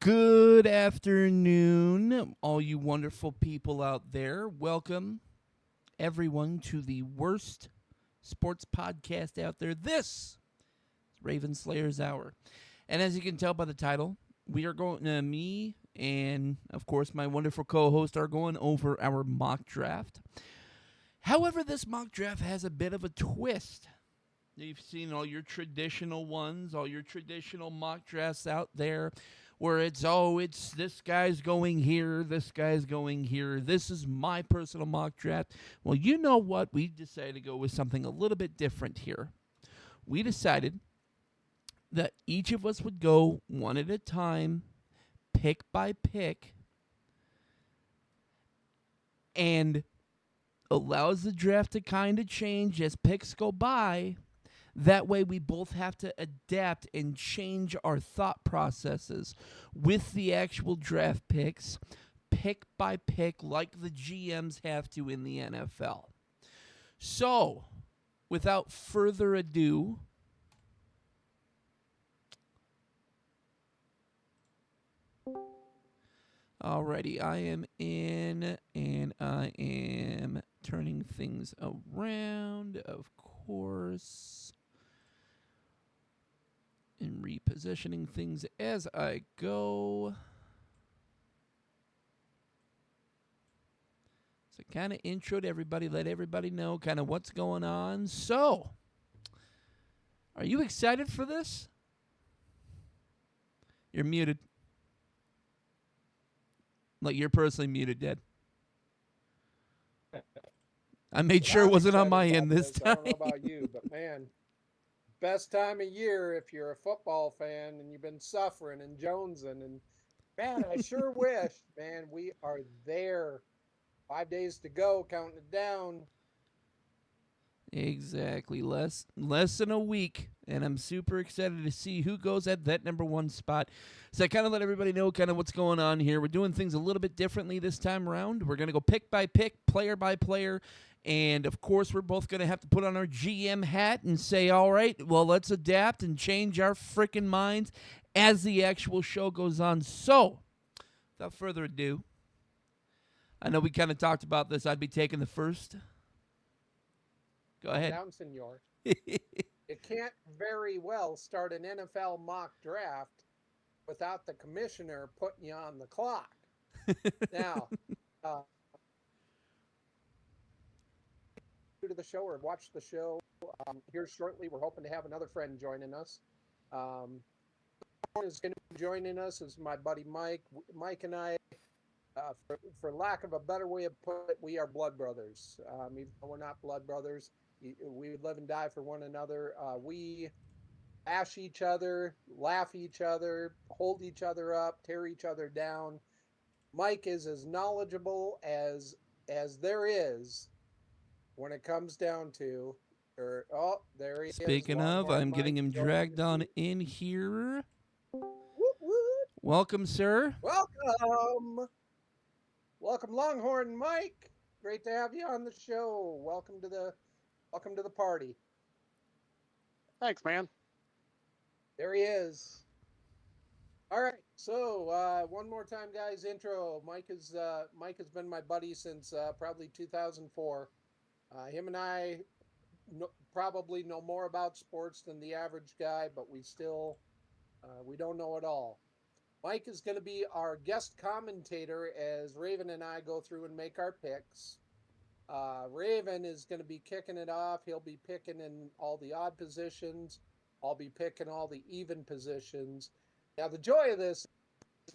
Good afternoon, all you wonderful people out there. Welcome, everyone, to the worst sports podcast out there. This is Raven Slayer's Hour. And as you can tell by the title, we are going to, me and, of course, my wonderful co host are going over our mock draft. However, this mock draft has a bit of a twist. You've seen all your traditional ones, all your traditional mock drafts out there where it's this guy's going here, this guy's going here. This is my personal mock draft. Well, you know what? We decided to go with something a little bit different here. We decided that each of us would go one at a time, pick by pick, and allows the draft to kind of change as picks go by. That way, we both have to adapt and change our thought processes with the actual draft picks, pick by pick, like the GMs have to in the NFL. So, without further ado, alrighty, I am in and I am turning things around, of course, and repositioning things as I go. So kind of intro to everybody, let everybody know kind of what's going on. So, are you excited for this? You're muted. Like you're personally muted, Dad. I made sure it I'm wasn't on excited my about end this this. I time. don't know about you, but man, best time of year if you're a football fan and you've been suffering and jonesing. And man, I sure wish, man, we are there. 5 days to go, counting it down. Exactly. Less than a week, and I'm super excited to see who goes at that number one spot. So I kind of let everybody know kind of what's going on here. We're doing things a little bit differently this time around. We're going to go pick by pick, player by player, and of course we're both going to have to put on our GM hat and say, "All right, well, let's adapt and change our freaking minds as the actual show goes on." So, without further ado, I know we kind of talked about this. I'd be taking the first. Go Calm ahead. down, senor. You can't very well start an NFL mock draft without the commissioner putting you on the clock. Now, uh, to the show or watch the show here shortly. We're hoping to have another friend joining us. Um, is going to be joining us is my buddy Mike. Mike and I, for lack of a better way of putting it, we are blood brothers. Even though we're not blood brothers, we would live and die for one another. We bash each other, laugh each other, hold each other up, tear each other down. Mike is as knowledgeable as there is when it comes down to. Oh, there he is, Speaking of, Longhorn I'm getting Mike him joining dragged us. on in here. Woot woot. Welcome, sir. Welcome. Welcome, Longhorn Mike. Great to have you on the show. Welcome to the party. Thanks, man. There he is. All right. So one more time, guys. Intro. Mike has been my buddy since probably 2004. Him and I probably know more about sports than the average guy, but we don't know it all. Mike is going to be our guest commentator as Raven and I go through and make our picks. Raven is going to be kicking it off. He'll be picking in all the odd positions. I'll be picking all the even positions. Now, the joy of this,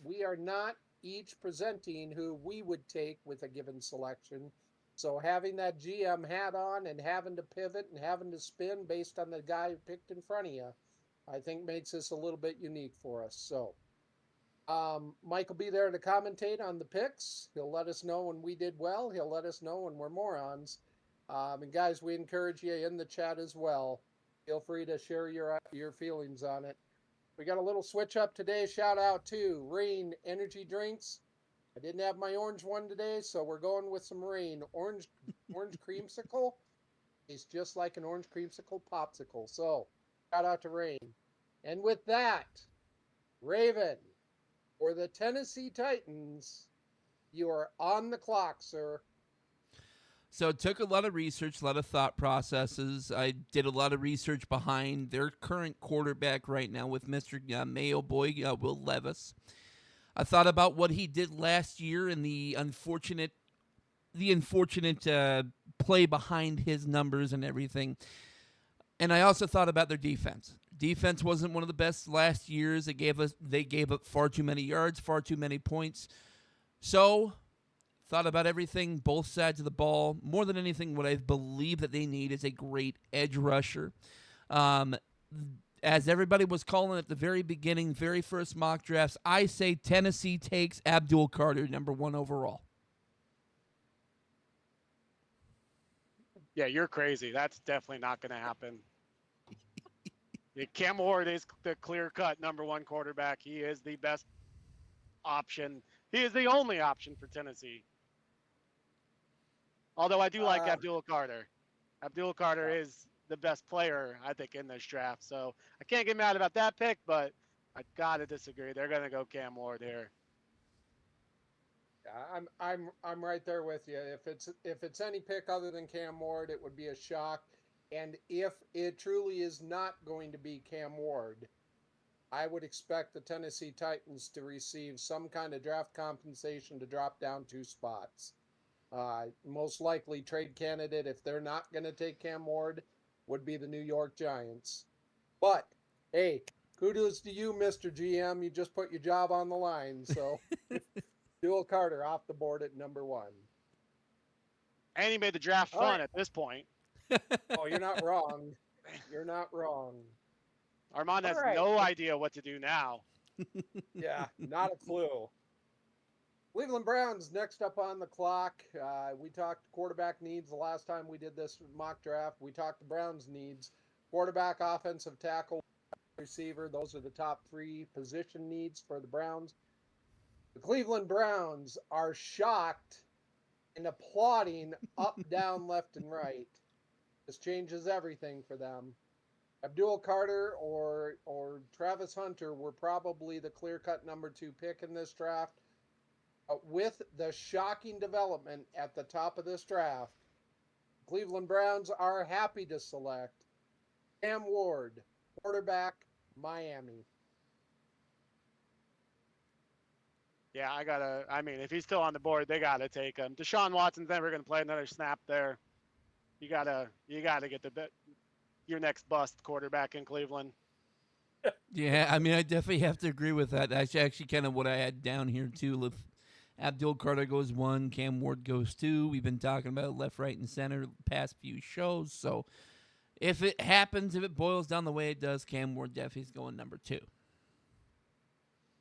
we are not each presenting who we would take with a given selection. So having that GM hat on and having to pivot and having to spin based on the guy who picked in front of you, I think makes this a little bit unique for us. So Mike will be there to commentate on the picks. He'll let us know when we did well. He'll let us know when we're morons. And guys, we encourage you in the chat as well. Feel free to share your feelings on it. We got a little switch up today. Shout out to Rain Energy Drinks. I didn't have my orange one today, so we're going with some Rain orange creamsicle. It's just like an orange creamsicle popsicle. So shout out to Rain. And with that, Raven, For the Tennessee Titans, you are on the clock, sir. So it took a lot of research, a lot of thought processes. I did a lot of research behind their current quarterback right now with Mr. Mayo Boy, Will Levis. I thought about what he did last year and the unfortunate play behind his numbers and everything. And I also thought about their defense. Defense wasn't one of the best last year's. They gave up far too many yards, far too many points. So, thought about everything, both sides of the ball. More than anything, what I believe that they need is a great edge rusher. As everybody was calling at the very beginning, very first mock drafts, I say Tennessee takes Abdul Carter, number 1 overall. Yeah, you're crazy. That's definitely not going to happen. Cam Ward is the clear-cut number 1 quarterback. He is the best option. He is the only option for Tennessee. Although I do like Abdul Carter. Abdul Carter is the best player, I think, in this draft. So I can't get mad about that pick, but I gotta disagree. They're gonna go Cam Ward here. Yeah, I'm right there with you. If it's any pick other than Cam Ward, it would be a shock. And if it truly is not going to be Cam Ward, I would expect the Tennessee Titans to receive some kind of draft compensation to drop down 2 spots. Most likely trade candidate, if they're not going to take Cam Ward, would be the New York Giants. But, hey, kudos to you, Mr. GM. You just put your job on the line. So, Abdul Carter off the board at number 1. And he made the draft fun at this point. Oh, you're not wrong. You're not wrong. Armand has no idea what to do now. Yeah, not a clue. Cleveland Browns next up on the clock. We talked quarterback needs the last time we did this mock draft. We talked the Browns needs. Quarterback, offensive tackle, receiver. Those are the top 3 position needs for the Browns. The Cleveland Browns are shocked and applauding up, down, left, and right. This changes everything for them. Abdul Carter or Travis Hunter were probably the clear-cut number 2 pick in this draft. With the shocking development at the top of this draft, Cleveland Browns are happy to select Cam Ward, quarterback, Miami. Yeah, if he's still on the board, they gotta take him. Deshaun Watson's never gonna play another snap there. You gotta get your next bust quarterback in Cleveland. Yeah, I mean, I definitely have to agree with that. That's actually kind of what I had down here too. If Abdul Carter goes 1, Cam Ward goes 2. We've been talking about left, right, and center the past few shows. So if it happens, if it boils down the way it does, Cam Ward definitely is going number 2.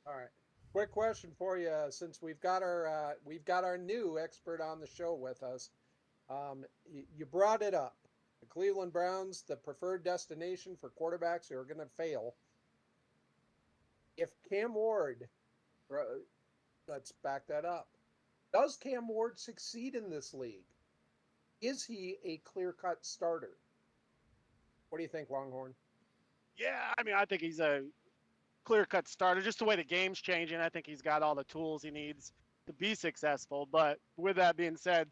All right. Quick question for you, since we've got our new expert on the show with us. You brought it up. The Cleveland Browns, the preferred destination for quarterbacks who are going to fail. If Cam Ward, let's back that up. Does Cam Ward succeed in this league? Is he a clear-cut starter? What do you think, Longhorn? Yeah, I think he's a clear-cut starter. Just the way the game's changing, I think he's got all the tools he needs to be successful. But with that being said,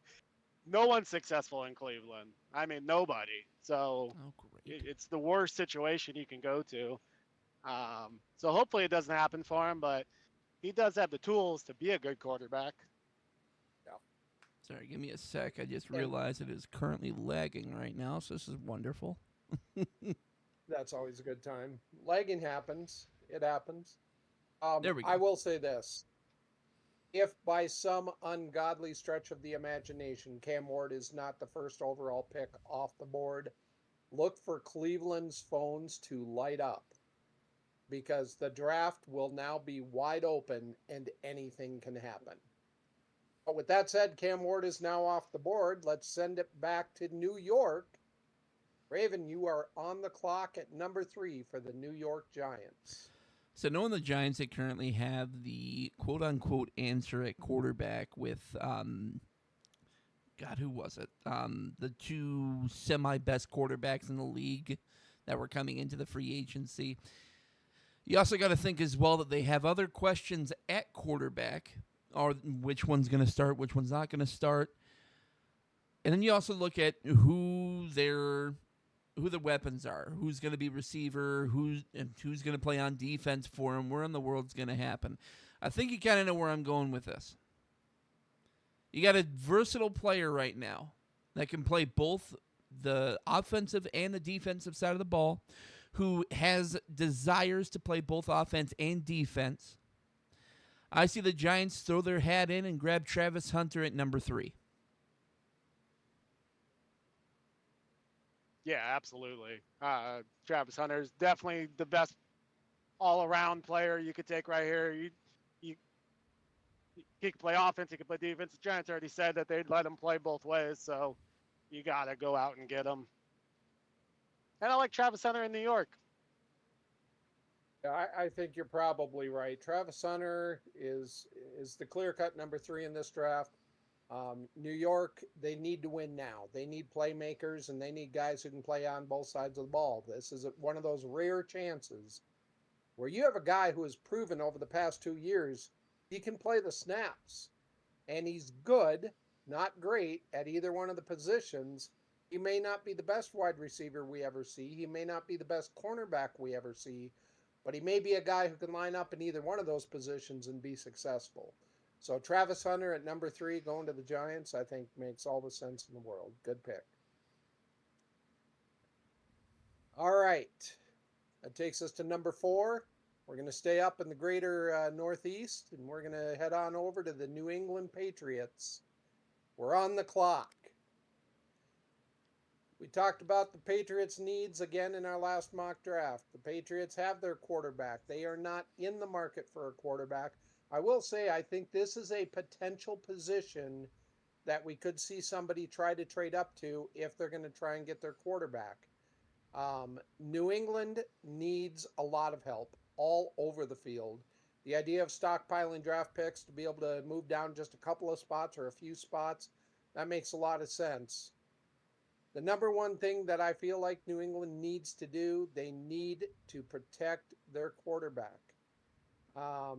no one's successful in Cleveland. Nobody. So it's the worst situation you can go to. So hopefully it doesn't happen for him, but he does have the tools to be a good quarterback. Yeah. Sorry, give me a sec. I just realized it is currently lagging right now, so this is wonderful. That's always a good time. Lagging happens. It happens. There we go. I will say this. If by some ungodly stretch of the imagination, Cam Ward is not the first overall pick off the board, look for Cleveland's phones to light up, because the draft will now be wide open and anything can happen. But with that said, Cam Ward is now off the board. Let's send it back to New York. Raven, you are on the clock at number 3 for the New York Giants. So knowing the Giants, they currently have the quote-unquote answer at quarterback with, who was it? The 2 semi-best quarterbacks in the league that were coming into the free agency. You also got to think as well that they have other questions at quarterback, or which one's going to start, which one's not going to start. And then you also look at who the weapons are, who's going to be receiver, who's going to play on defense for him, where in the world's going to happen. I think you kind of know where I'm going with this. You got a versatile player right now that can play both the offensive and the defensive side of the ball, who has desires to play both offense and defense. I see the Giants throw their hat in and grab Travis Hunter at number 3. Yeah, absolutely. Travis Hunter is definitely the best all-around player you could take right here. He can play offense, he can play defense. The Giants already said that they'd let him play both ways, so you got to go out and get him. And I like Travis Hunter in New York. Yeah, I think you're probably right. Travis Hunter is the clear-cut number 3 in this draft. New York, they need to win now. They need playmakers, and they need guys who can play on both sides of the ball. This is one of those rare chances where you have a guy who has proven over the past 2 years he can play the snaps, and he's good, not great, at either one of the positions. He may not be the best wide receiver we ever see. He may not be the best cornerback we ever see, but he may be a guy who can line up in either one of those positions and be successful. So Travis Hunter at number 3 going to the Giants, I think makes all the sense in the world. Good pick. All right. That takes us to number 4. We're going to stay up in the greater Northeast, and we're going to head on over to the New England Patriots. We're on the clock. We talked about the Patriots' needs again in our last mock draft. The Patriots have their quarterback. They are not in the market for a quarterback. I will say I think this is a potential position that we could see somebody try to trade up to if they're going to try and get their quarterback. New England needs a lot of help all over the field. The idea of stockpiling draft picks to be able to move down just a couple of spots or a few spots, that makes a lot of sense. The number one thing that I feel like New England needs to do, they need to protect their quarterback. A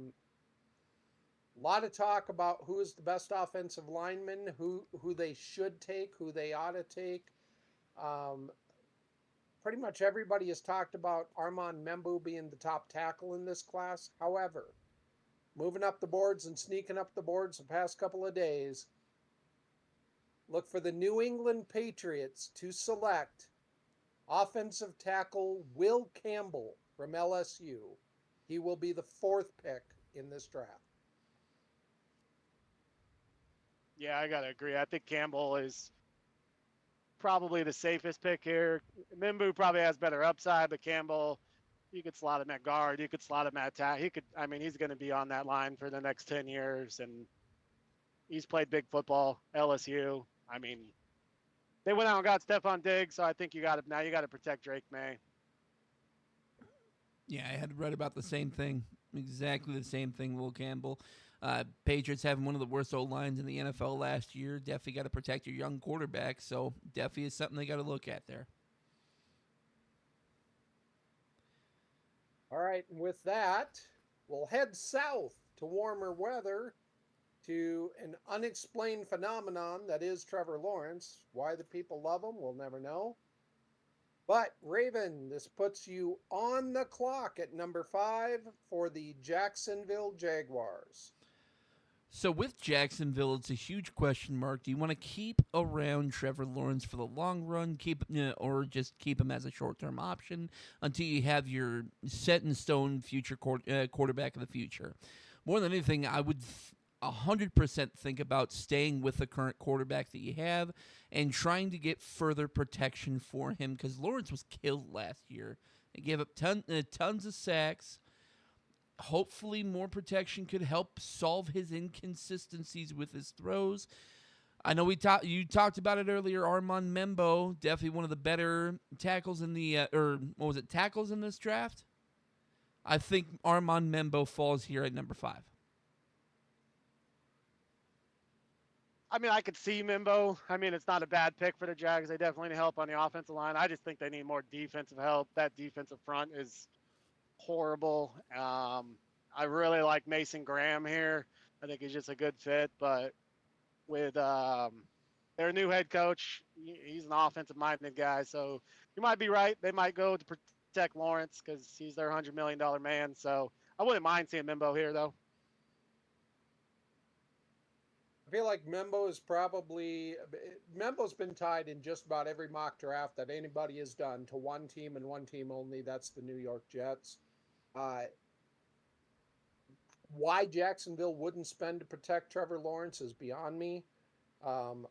lot of talk about who is the best offensive lineman, who they should take, who they ought to take. Pretty much everybody has talked about Armand Membu being the top tackle in this class. However, moving up the boards and sneaking up the boards the past couple of days, look for the New England Patriots to select offensive tackle Will Campbell from LSU. He will be the 4th pick in this draft. Yeah, I got to agree. I think Campbell is probably the safest pick here. Membu probably has better upside, but Campbell, you could slot him at guard. You could slot him at tackle. He's going to be on that line for the next 10 years, and he's played big football, LSU. They went out and got Stephon Diggs, so I think you got to protect Drake May. Yeah, I had read about the same thing, exactly the same thing. Will Campbell. Patriots having one of the worst O-lines in the NFL last year. Definitely got to protect your young quarterback, so definitely is something they got to look at there. All right, and with that, we'll head south to warmer weather, to an unexplained phenomenon that is Trevor Lawrence. Why the people love him, we'll never know. But, Raven, this puts you on the clock at number 5 for the Jacksonville Jaguars. So with Jacksonville, it's a huge question mark. Do you want to keep around Trevor Lawrence for the long run, or just keep him as a short-term option until you have your set-in-stone future quarterback of the future? More than anything, I would 100% think about staying with the current quarterback that you have and trying to get further protection for him, because Lawrence was killed last year. He gave up tons of sacks. Hopefully more protection could help solve his inconsistencies with his throws. I know you talked about it earlier. Armand Membu, definitely one of the better tackles in the tackles in this draft. I think Armand Membu falls here at number 5. I could see Membu. It's not a bad pick for the Jags. They definitely need help on the offensive line. I just think they need more defensive help. That defensive front is horrible. I really like Mason Graham here. I think he's just a good fit, but with their new head coach, he's an offensive-minded guy, so you might be right. They might go to protect Lawrence because he's their $100 million man. So I wouldn't mind seeing Mimbo here, though. I feel like Membo's been tied in just about every mock draft that anybody has done to one team and one team only. That's the New York Jets. Uh, why Jacksonville wouldn't spend to protect Trevor Lawrence is beyond me. Um,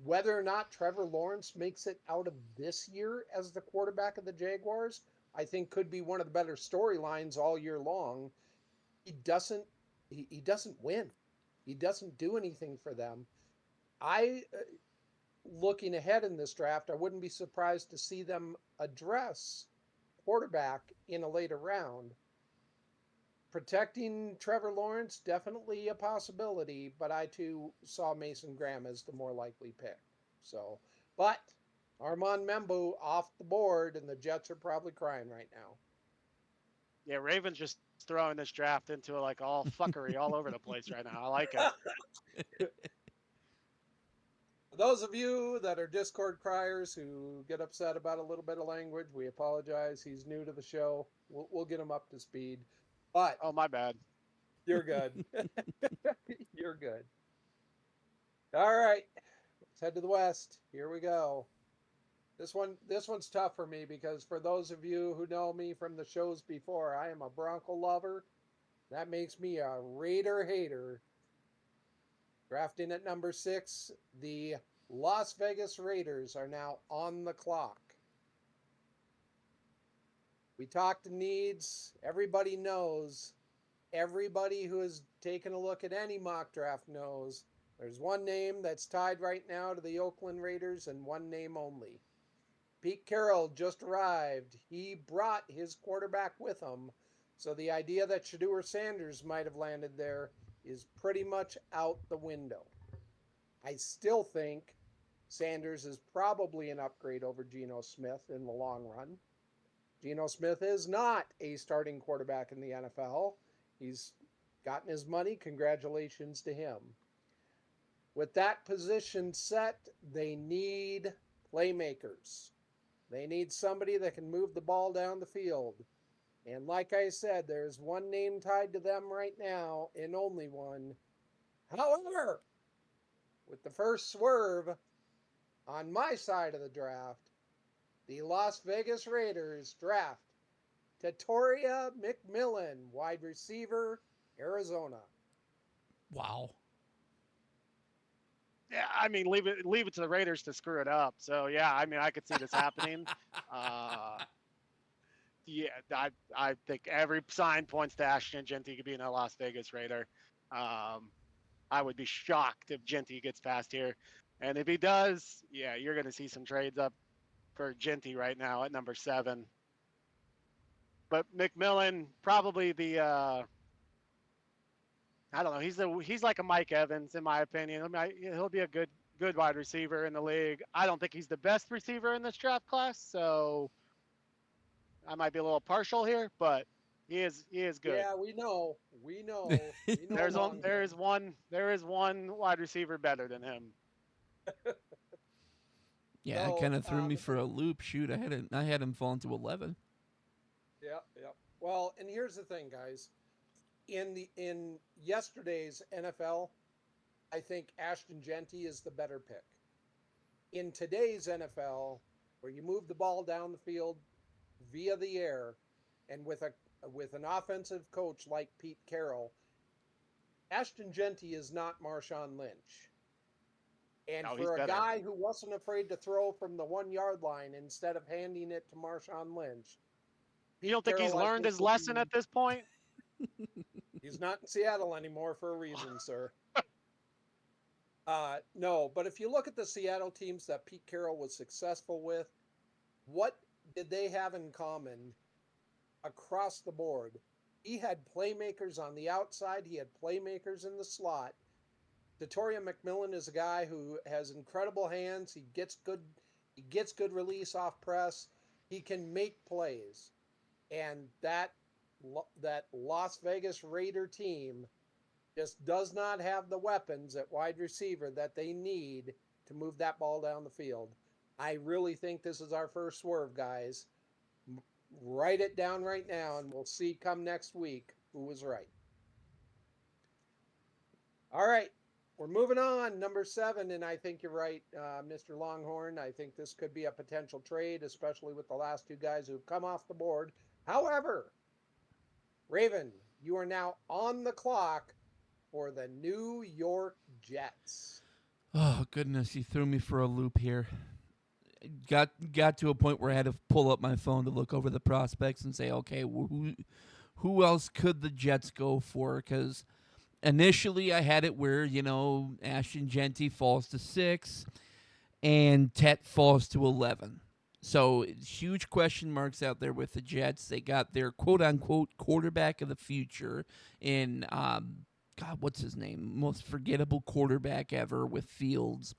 whether or not Trevor Lawrence makes it out of this year as the quarterback of the Jaguars, I think could be one of the better storylines all year long. He doesn't. He doesn't win. He doesn't do anything for them. I, looking ahead in this draft, I wouldn't be surprised to see them address quarterback in a later round. Protecting Trevor Lawrence, definitely a possibility, but I too saw Mason Graham as the more likely pick. So, but Armand Membu off the board, and the Jets are probably crying right now. Yeah, Ravens just throwing this draft into like all fuckery all over the place right now. I like it. For those of you that are Discord criers who get upset about a little bit of language, we apologize. He's new to the show. We'll get him up to speed. But Oh, my bad. you're good. You're good. All right. Let's head to the West. Here we go. This one's tough for me because for those of you who know me from the shows before, I am a Bronco lover. That makes me a Raider hater. Drafting at number 6, the Las Vegas Raiders are now on the clock. We talked needs. Everybody knows. Everybody who has taken a look at any mock draft knows there's one name that's tied right now to the Oakland Raiders and one name only. Pete Carroll just arrived. He brought his quarterback with him. So the idea that Shedeur Sanders might have landed there is pretty much out the window. I still think Sanders is probably an upgrade over Geno Smith in the long run. Geno Smith is not a starting quarterback in the NFL. He's gotten his money. Congratulations to him. With that position set, they need playmakers. They need somebody that can move the ball down the field. And like I said, there's one name tied to them right now, and only one. However, with the first swerve on my side of the draft, the Las Vegas Raiders draft Tatoria McMillan, wide receiver, Arizona. Wow. Yeah, I mean, leave it to the Raiders to screw it up. So yeah, I mean, I could see this happening. Yeah, I think every sign points to Ashton Genty could be in a Las Vegas Raider. I would be shocked if Genty gets past here, and if he does, yeah, you're going to see some trades up for Genty right now at number 7. But McMillan, probably the I don't know. He's like a Mike Evans in my opinion. I mean, he'll be a good wide receiver in the league. I don't think he's the best receiver in this draft class, so I might be a little partial here, but he is good. Yeah, we know. There is one wide receiver better than him. Yeah, So, it kind of threw me for a loop. Shoot, I had him fall into 11. Yep. Well, and here's the thing, guys. In yesterday's NFL, I think Ashton Genty is the better pick. In today's NFL, where you move the ball down the field via the air, and with an offensive coach like Pete Carroll, Ashton Genty is not Marshawn Lynch. And No, for a he's better. guy who wasn't afraid to throw from the 1-yard line instead of handing it to Marshawn Lynch, You don't think he's Carroll, I learned think, his will lesson be- at this point? He's not in Seattle anymore for a reason, sir. No, but if you look at the Seattle teams that Pete Carroll was successful with, what did they have in common across the board? He had playmakers on the outside. He had playmakers in the slot. Tatoria McMillan is a guy who has incredible hands. He gets good release off press. He can make plays. And that that Las Vegas Raider team just does not have the weapons at wide receiver that they need to move that ball down the field. I really think this is our first swerve, guys. Write it down right now, and we'll see come next week who was right. All right, we're moving on. Number 7, and I think you're right, Mr. Longhorn. I think this could be a potential trade, especially with the last 2 guys who've come off the board. However, Raven, you are now on the clock for the New York Jets. Oh goodness, you threw me for a loop here. Got to a point where I had to pull up my phone to look over the prospects and say, okay, who else could the Jets go for? Because initially I had it where Ashton Genty falls to 6 and Tet falls to 11. So huge question marks out there with the Jets. They got their quote unquote quarterback of the future in God, what's his name? Most forgettable quarterback ever with Fields.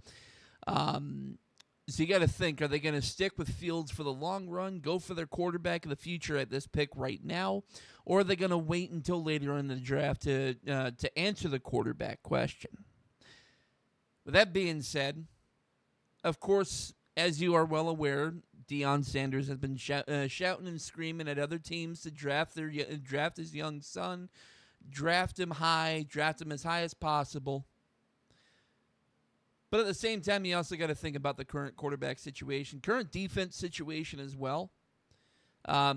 So you got to think, are they going to stick with Fields for the long run, go for their quarterback of the future at this pick right now, or are they going to wait until later in the draft to answer the quarterback question? With that being said, of course, as you are well aware, Deion Sanders has been shouting and screaming at other teams to draft his young son, draft him as high as possible. But at the same time, you also got to think about the current quarterback situation, current defense situation as well.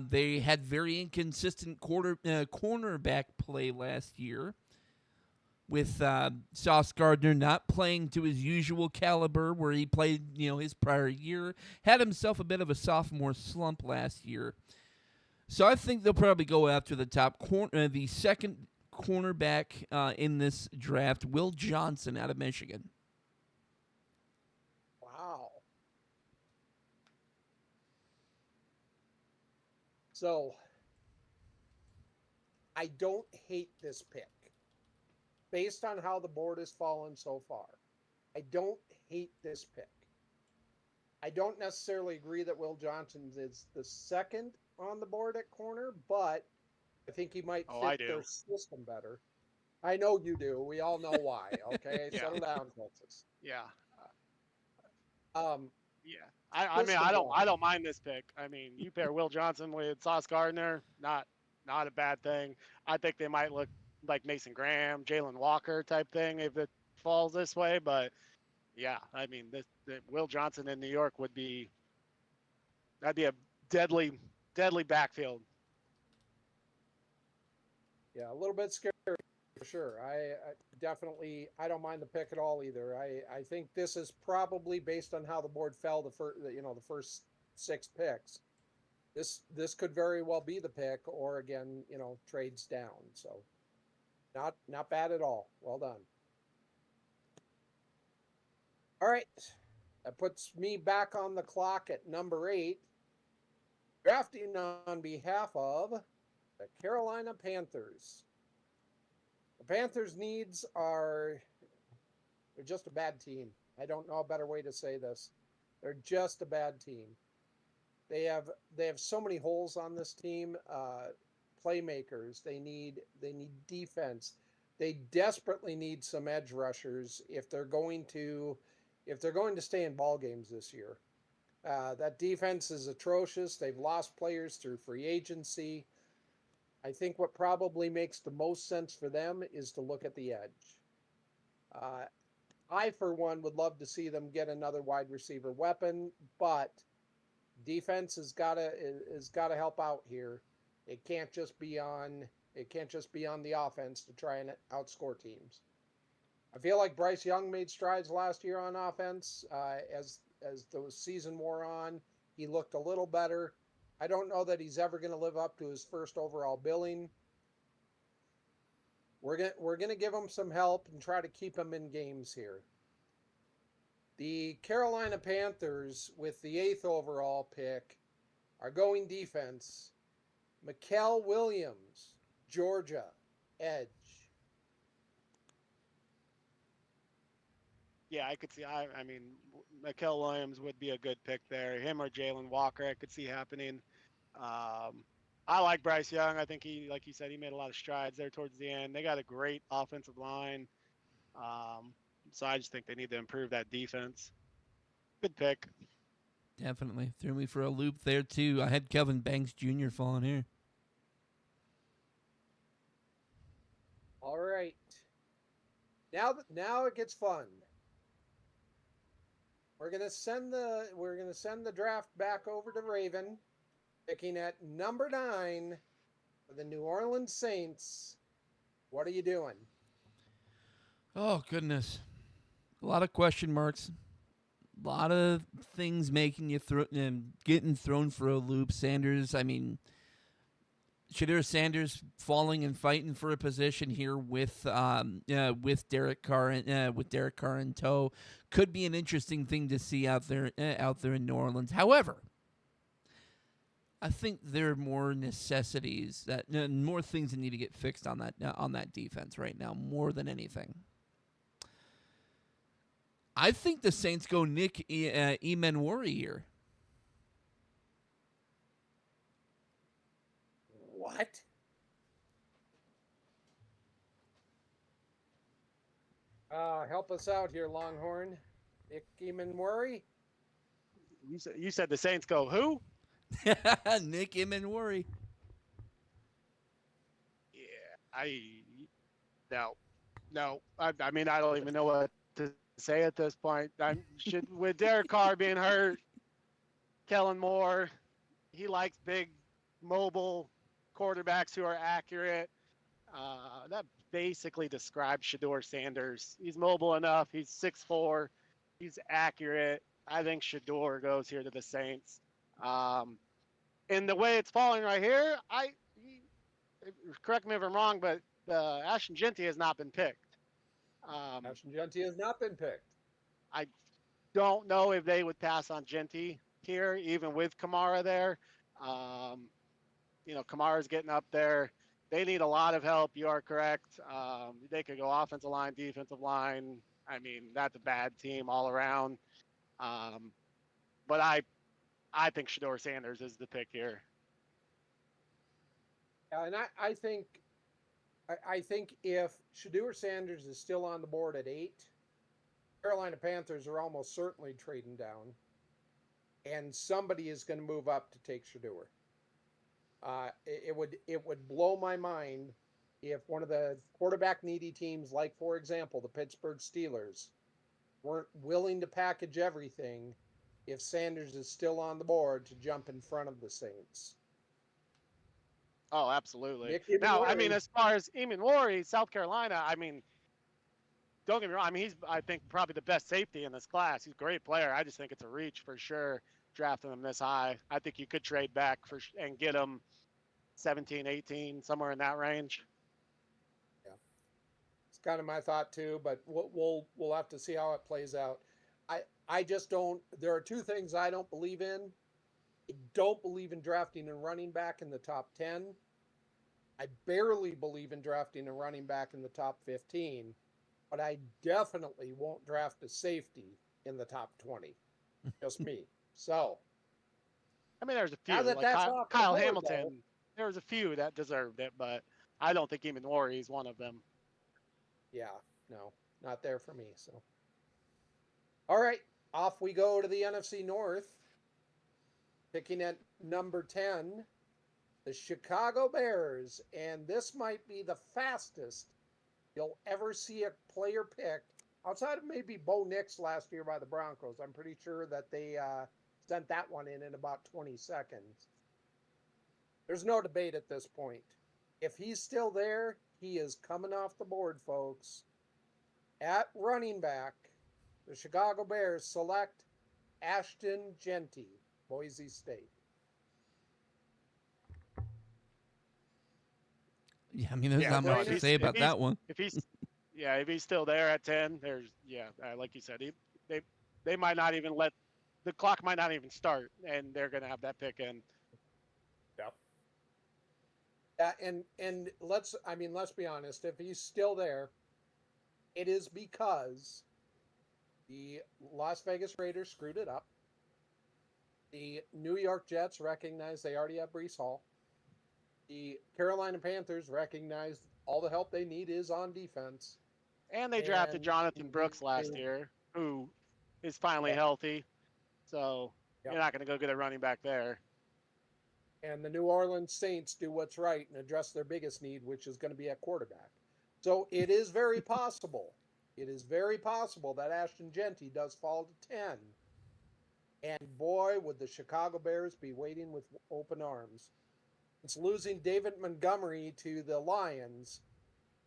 They had very inconsistent cornerback play last year, with Sauce Gardner not playing to his usual caliber where he played, his prior year. Had himself a bit of a sophomore slump last year. So I think they'll probably go after the second cornerback in this draft, Will Johnson out of Michigan. Wow. So, I don't hate this pick. Based on how the board has fallen so far, I don't hate this pick. I don't necessarily agree that Will Johnson is the second on the board at corner, but I think he might fit their system better. I know you do. We all know why. Okay, Yeah. Settle down, Texas. Yeah. Yeah. I mean, I don't mind this pick. I mean, you pair Will Johnson with Sauce Gardner, not a bad thing. I think they might look like Mason Graham, Jalen Walker type thing if it falls this way. But yeah, I mean, the Will Johnson in New York that'd be a deadly backfield. Yeah, a little bit scary for sure. I definitely I don't mind the pick at all either. I think this is probably based on how the board fell the first 6 picks. This could very well be the pick, or again, trades down. So not bad at all. Well done. All right. That puts me back on the clock at number 8. Drafting on behalf of the Carolina Panthers. The Panthers' needs they're just a bad team. I don't know a better way to say this. They're just a bad team. They have so many holes on this team. Playmakers. They need defense. They desperately need some edge rushers if they're going to stay in ball games this year. That defense is atrocious. They've lost players through free agency. I think what probably makes the most sense for them is to look at the edge. I, for one, would love to see them get another wide receiver weapon, but defense has got to help out here. It can't just be on the offense to try and outscore teams. I feel like Bryce Young made strides last year on offense. As the season wore on, he looked a little better. I don't know that he's ever going to live up to his first overall billing. We're going to give him some help and try to keep him in games here. The Carolina Panthers, with the 8th overall pick, are going defense. Mikael Williams, Georgia, edge. Yeah, I could see. I mean, Mikael Williams would be a good pick there. Him or Jalen Walker, I could see happening. I like Bryce Young. I think he, like you said, he made a lot of strides there towards the end. They got a great offensive line. Um, so I just think they need to improve that defense. Good pick. Definitely threw me for a loop there too. I had Kelvin Banks Jr. falling here. All right. Now it gets fun. We're gonna send the draft back over to Raven, picking at number 9 for the New Orleans Saints. What are you doing? Oh goodness, a lot of question marks. A lot of things making you getting thrown for a loop. Sanders, I mean, Shadur Sanders falling and fighting for a position here with Derek Carr in tow could be an interesting thing to see out there in New Orleans. However, I think there are more necessities more things that need to get fixed on that defense right now more than anything. I think the Saints go Nick Emenwari here. What? Help us out here, Longhorn. Nick Emenwari? You said the Saints go who? Nick Emenwari. Yeah, no. I mean, I don't even know what to say at this point. With Derek Carr being hurt, Kellen Moore, he likes big, mobile quarterbacks who are accurate. That basically describes Shedeur Sanders. He's mobile enough. He's 6'4". He's accurate. I think Shedeur goes here to the Saints. In the way it's falling right here, correct me if I'm wrong, but Ashton Jeanty has not been picked. Ashton Jeanty has not been picked. I don't know if they would pass on Jeanty here, even with Kamara there. Kamara's getting up there. They need a lot of help. You are correct. They could go offensive line, defensive line. I mean, that's a bad team all around. But I think Shedeur Sanders is the pick here. And I think if Shedeur Sanders is still on the board at 8, Carolina Panthers are almost certainly trading down, and somebody is going to move up to take Shedeur. It would blow my mind if one of the quarterback needy teams, like for example the Pittsburgh Steelers, weren't willing to package everything if Sanders is still on the board to jump in front of the Saints. Oh, absolutely. Nick Now, Emenwari. I mean, as far as Emenwari, South Carolina, I mean, don't get me wrong. I mean, he's, I think, probably the best safety in this class. He's a great player. I just think it's a reach for sure, drafting him this high. I think you could trade back and get him 17, 18, somewhere in that range. Yeah, it's kind of my thought too, but we'll have to see how it plays out. I just don't. There are two things I don't believe in. I don't believe in drafting a running back in the top 10. I barely believe in drafting a running back in the top 15, but I definitely won't draft a safety in the top 20. Just me. So, I mean, there's a few. now that Like that's off the Kyle board, Hamilton, though, there was a few that deserved it, but I don't think Emenwari is one of them. yeah, no, not there for me. So, all right, off we go to the NFC North. Picking at number 10, the Chicago Bears, and this might be the fastest you'll ever see a player picked, outside of maybe Bo Nix last year by the Broncos. I'm pretty sure that they sent that one in about 20 seconds. There's no debate at this point. If he's still there, he is coming off the board, folks. At running back, the Chicago Bears select Ashton Jeanty, Boise State. Yeah, I mean, there's not no, much to say about that one. If he's still there at 10, there's like you said, they might not even let the clock might not even start, and they're gonna have that pick in. Yeah, and let's be honest. If he's still there, it is because the Las Vegas Raiders screwed it up. The New York Jets recognize they already have Breece Hall. The Carolina Panthers recognize all the help they need is on defense, And they drafted and Jonathan Brooks they last year, who is finally yep, healthy. So yep. you're not going to go get a running back there. And the New Orleans Saints do what's right and address their biggest need, which is going to be at quarterback. So it is very possible. It is very possible that Ashton Genty does fall to 10. And boy, would the Chicago Bears be waiting with open arms. It's losing David Montgomery to the Lions.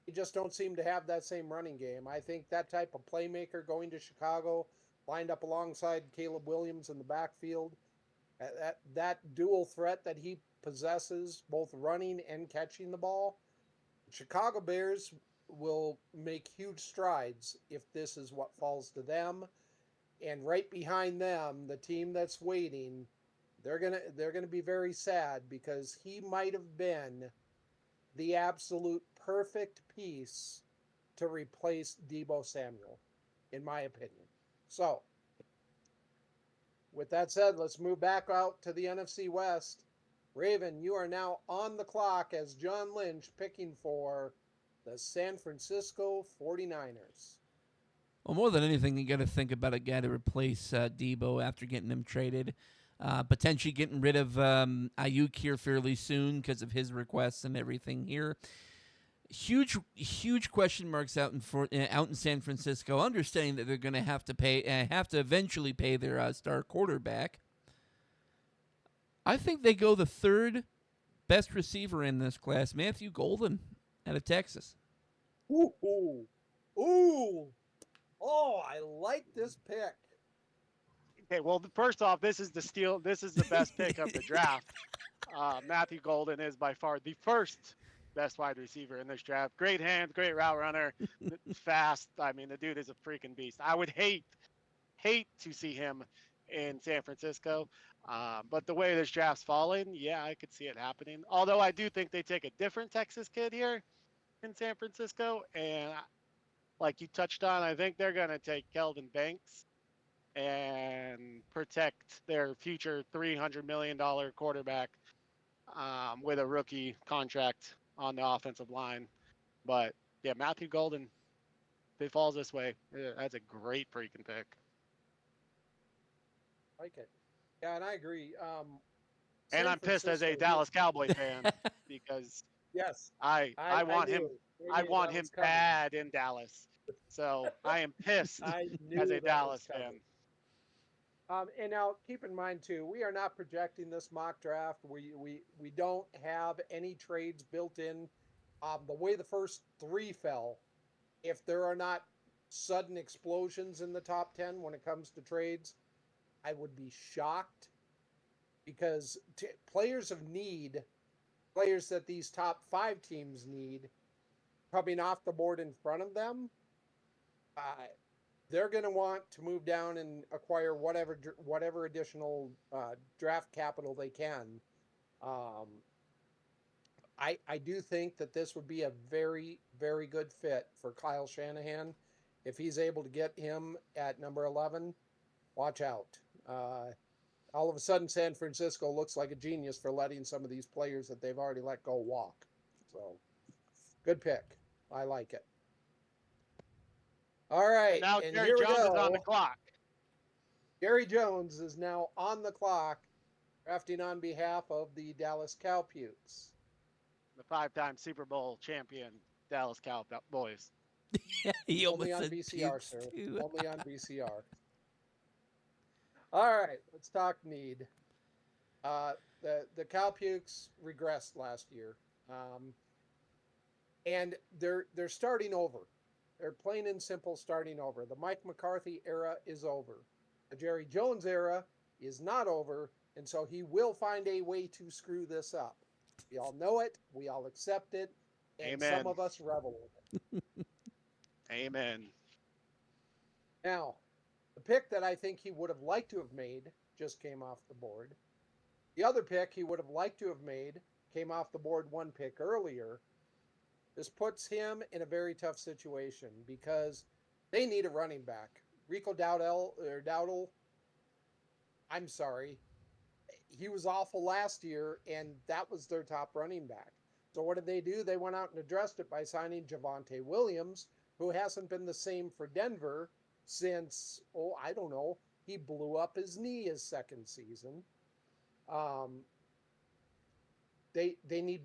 They just don't seem to have that same running game. I think that type of playmaker going to Chicago, lined up alongside Caleb Williams in the backfield, that dual threat that he possesses, both running and catching the ball, Chicago Bears will make huge strides if this is what falls to them. And right behind them, the team that's waiting, they're gonna be very sad because he might have been the absolute perfect piece to replace Deebo Samuel, in my opinion. So, with that said, let's move back out to the NFC West. Raven, you are now on the clock as John Lynch picking for the San Francisco 49ers. Well, more than anything, you got to think about a guy to replace Debo after getting him traded. Potentially getting rid of Ayuk here fairly soon because of his requests and everything here. Huge question marks out in San Francisco. Understanding that they're going to have to eventually pay their star quarterback. I think they go the third best receiver in this class, Matthew Golden, out of Texas. Ooh, ooh, ooh. Oh, I like this pick. Okay, well, first off, this is the steal. This is the best pick of the draft. Matthew Golden is by far the first best wide receiver in this draft. Great hands, great route runner, fast. I mean, the dude is a freaking beast. I would hate to see him in San Francisco. But the way this draft's falling, yeah, I could see it happening. Although I do think they take a different Texas kid here in San Francisco. And like you touched on, I think they're going to take Kelvin Banks and protect their future $300 million quarterback with a rookie contract on the offensive line. But yeah, Matthew Golden, if it falls this way, that's a great freaking pick. Like it. Yeah, and I agree. And I'm pissed as a Dallas Cowboy fan because yes, I want him. I want him bad in Dallas. So I am pissed as a Dallas fan. And now keep in mind too, we are not projecting this mock draft. We don't have any trades built in. The way the first three fell, if there are not sudden explosions in the top 10 when it comes to trades, I would be shocked because players of need, players that these top 5 teams need, coming off the board in front of them, they're going to want to move down and acquire whatever additional draft capital they can. I do think that this would be a very, very good fit for Kyle Shanahan. If he's able to get him at number 11, watch out. All of a sudden, San Francisco looks like a genius for letting some of these players that they've already let go walk. So, good pick. I like it. All right. And now and Jerry Jones is on the clock. Jerry Jones is now on the clock, drafting on behalf of the Dallas Cowputes. The 5-time Super Bowl champion Dallas Cowboys. He Only on VCR, sir. Only on VCR. All right, let's talk need. The Cowpukes regressed last year, and they're starting over. They're plain and simple starting over. The Mike McCarthy era is over. The Jerry Jones era is not over, and so he will find a way to screw this up. We all know it. We all accept it. And Amen. Some of us revel with it. Amen. Now, the pick that I think he would have liked to have made just came off the board. The other pick he would have liked to have made came off the board one pick earlier. This puts him in a very tough situation because they need a running back. Rico Dowdle, I'm sorry. he was awful last year, and that was their top running back. So what did they do? They went out and addressed it by signing Javonte Williams, who hasn't been the same for Denver since, I don't know, he blew up his knee his second season. They need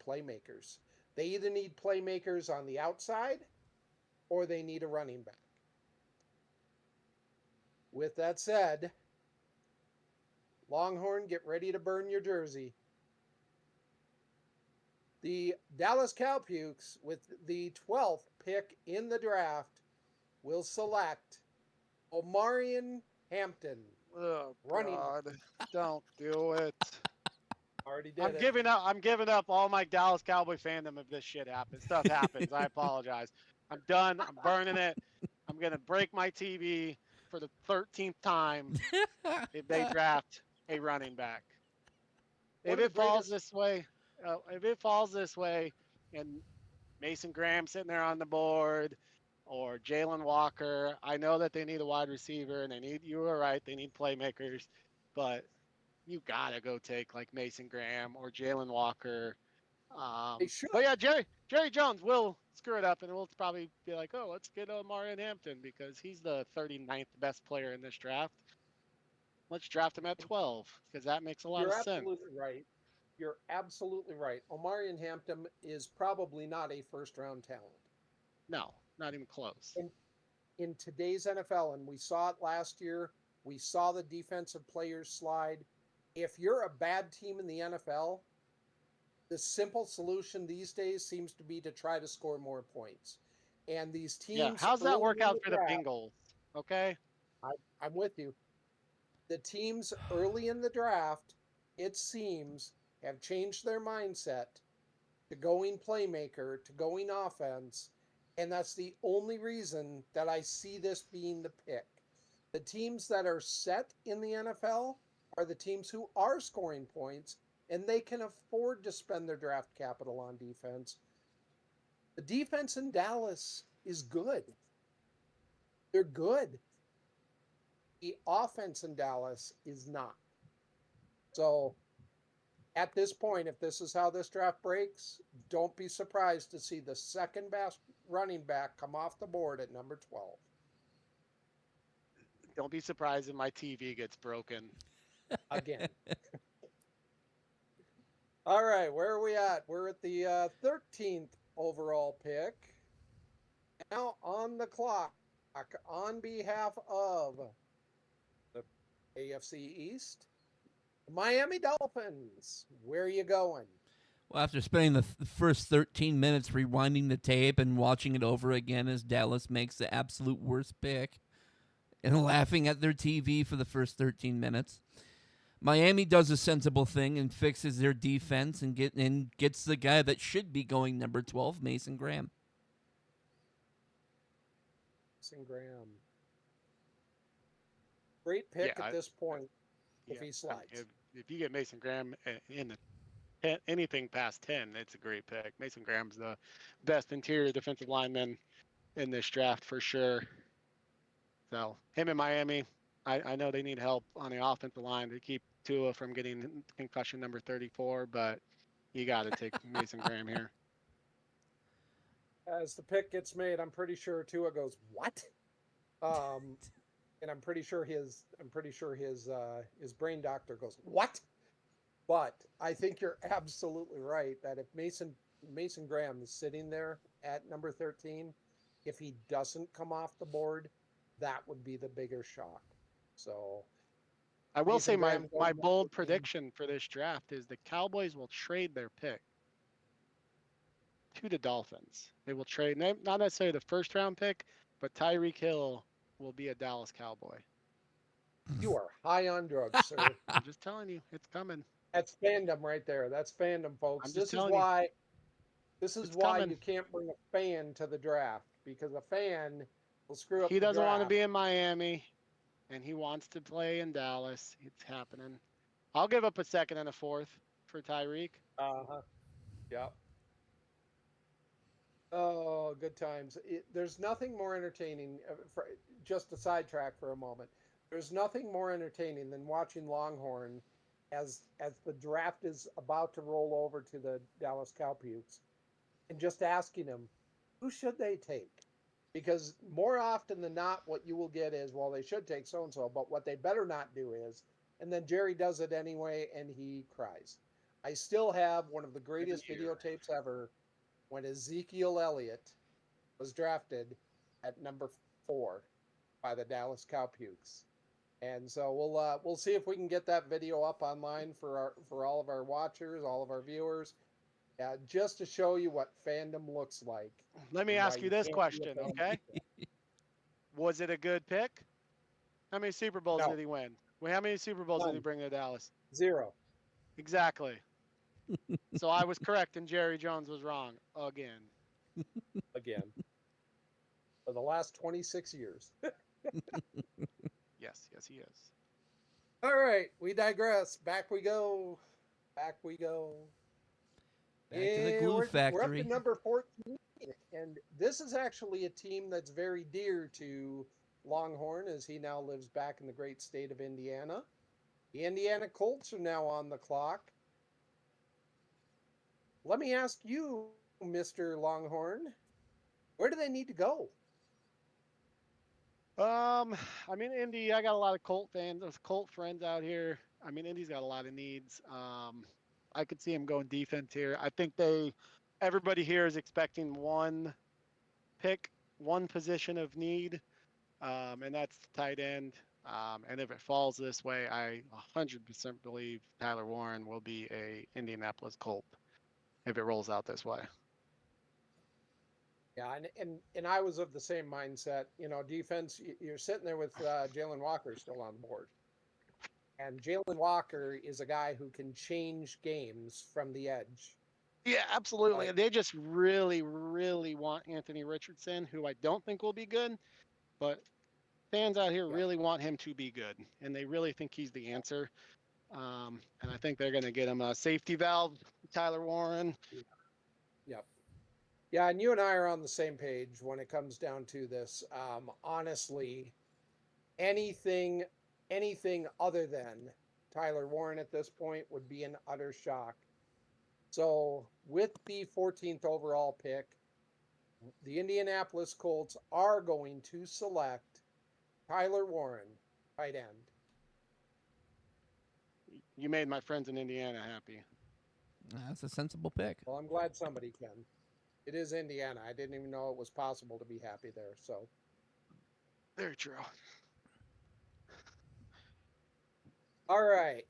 playmakers. They either need playmakers on the outside or they need a running back. With that said, Longhorn, get ready to burn your jersey. The Dallas Cowpukes, with the 12th pick in the draft, will select Omarion Hampton. Oh Running God! Don't do it. Already did I'm it. giving up. I'm giving up all my Dallas Cowboy fandom if this shit happens. Stuff happens. I apologize. I'm done. I'm burning it. I'm gonna break my TV for the 13th time if they draft a running back. One If of the it falls greatest. this way, and Mason Graham sitting there on the board, or Jalen Walker, I know that they need a wide receiver and you were right, they need playmakers, but you gotta go take like Mason Graham or Jalen Walker. They should. But yeah, Jerry Jones will screw it up, and we'll probably be like, oh, let's get Omarion Hampton because he's the 39th best player in this draft. Let's draft him at 12 because that makes a lot You're of sense. absolutely right. You're absolutely right. Omarion Hampton is probably not a first-round talent. No, not even close. In today's NFL, and we saw it last year, we saw the defensive players slide. If you're a bad team in the NFL, the simple solution these days seems to be to try to score more points. And these Yeah, teams how's that early work in out the for the draft, Bengals? Okay, I'm with you. The teams early in the draft, it seems, have changed their mindset to going playmaker, to going offense. And that's the only reason that I see this being the pick. The teams that are set in the NFL are the teams who are scoring points and they can afford to spend their draft capital on defense. The defense in Dallas is good. They're good. The offense in Dallas is not. So at this point, if this is how this draft breaks, don't be surprised to see the second best running back come off the board at number 12. don't be surprised if my TV gets broken. Again. All right, where are we at? We're at the 13th overall pick. Now on the clock, on behalf of the AFC East, Miami Dolphins. Where are you going? Well, after spending the first 13 minutes rewinding the tape and watching it over again as Dallas makes the absolute worst pick and laughing at their TV for the first 13 minutes, Miami does a sensible thing and fixes their defense and gets the guy that should be going number 12, Mason Graham. Mason Graham. Great pick Yeah, at this point if yeah, he slides. if you get Mason Graham in the anything past 10, it's a great pick. Mason Graham's the best interior defensive lineman in this draft for sure. So him in Miami, I know they need help on the offensive line to keep Tua from getting concussion number 34, but you got to take Mason Graham here. As the pick gets made, I'm pretty sure Tua goes, "What?" And I'm pretty sure his brain doctor goes, "What?" But I think you're absolutely right that if Mason Graham is sitting there at number 13, if he doesn't come off the board, that would be the bigger shock. So I will Mason say my Graham going bold 13. prediction for this draft is the Cowboys will trade their pick to the Dolphins. They will trade not necessarily the first round pick, but Tyreek Hill will be a Dallas Cowboy. You are high on drugs, sir. I'm just telling you, it's coming. That's fandom right there. That's fandom, folks. I'm just This is telling you, why it's why coming. you can't bring a fan to the draft because a fan will screw up He the doesn't want to draft. be in Miami, and he wants to play in Dallas. It's happening. I'll give up a second and a fourth for Tyreek. Uh-huh. Yep. Oh, good times. There's nothing more entertaining, just to sidetrack for a moment. There's nothing more entertaining than watching Longhorn as the draft is about to roll over to the Dallas Cowputes, and just asking them, who should they take? Because more often than not, what you will get is, well, they should take so and so, but what they better not do is, and then Jerry does it anyway, and he cries. I still have one of the greatest videotapes ever when Ezekiel Elliott was drafted at number 4 by the Dallas Cowpukes. And so we'll see if we can get that video up online for all of our watchers, all of our viewers, just to show you what fandom looks like. Let me and why ask you this can't be a question, fan. okay? Was it a good pick? How many Super Bowls No. did he win? Well, how many Super Bowls did he None. bring to Dallas? 0. Exactly. So I was correct and Jerry Jones was wrong again. Again. For the last 26 years. Yes, he is. All right, we digress. Back we go. Back we go. Back to the glue We're factory. up to number 14. And this is actually a team that's very dear to Longhorn, as he now lives back in the great state of Indiana. The Indiana Colts are now on the clock. Let me ask you, Mr. Longhorn, where do they need to go? I mean, Indy, I got a lot of Colt fans, Colt friends out here. I mean, Indy's got a lot of needs. I could see him going defense here. I think everybody here is expecting one pick, one position of need, and that's tight end. And if it falls this way, I 100% believe Tyler Warren will be a Indianapolis Colt if it rolls out this way. Yeah, and I was of the same mindset. Defense, you're sitting there with Jalen Walker still on the board. And Jalen Walker is a guy who can change games from the edge. Yeah, absolutely. They just really, really want Anthony Richardson, who I don't think will be good, but fans out here really want him to be good, and they really think he's the answer. And I think they're going to get him a safety valve, Tyler Warren. Yep. Yeah, and you and I are on the same page when it comes down to this. Honestly, anything other than Tyler Warren at this point would be an utter shock. So with the 14th overall pick, the Indianapolis Colts are going to select Tyler Warren, tight end. You made my friends in Indiana happy. That's a sensible pick. Well, I'm glad somebody can. It is Indiana. I didn't even know it was possible to be happy there. So very true. All right.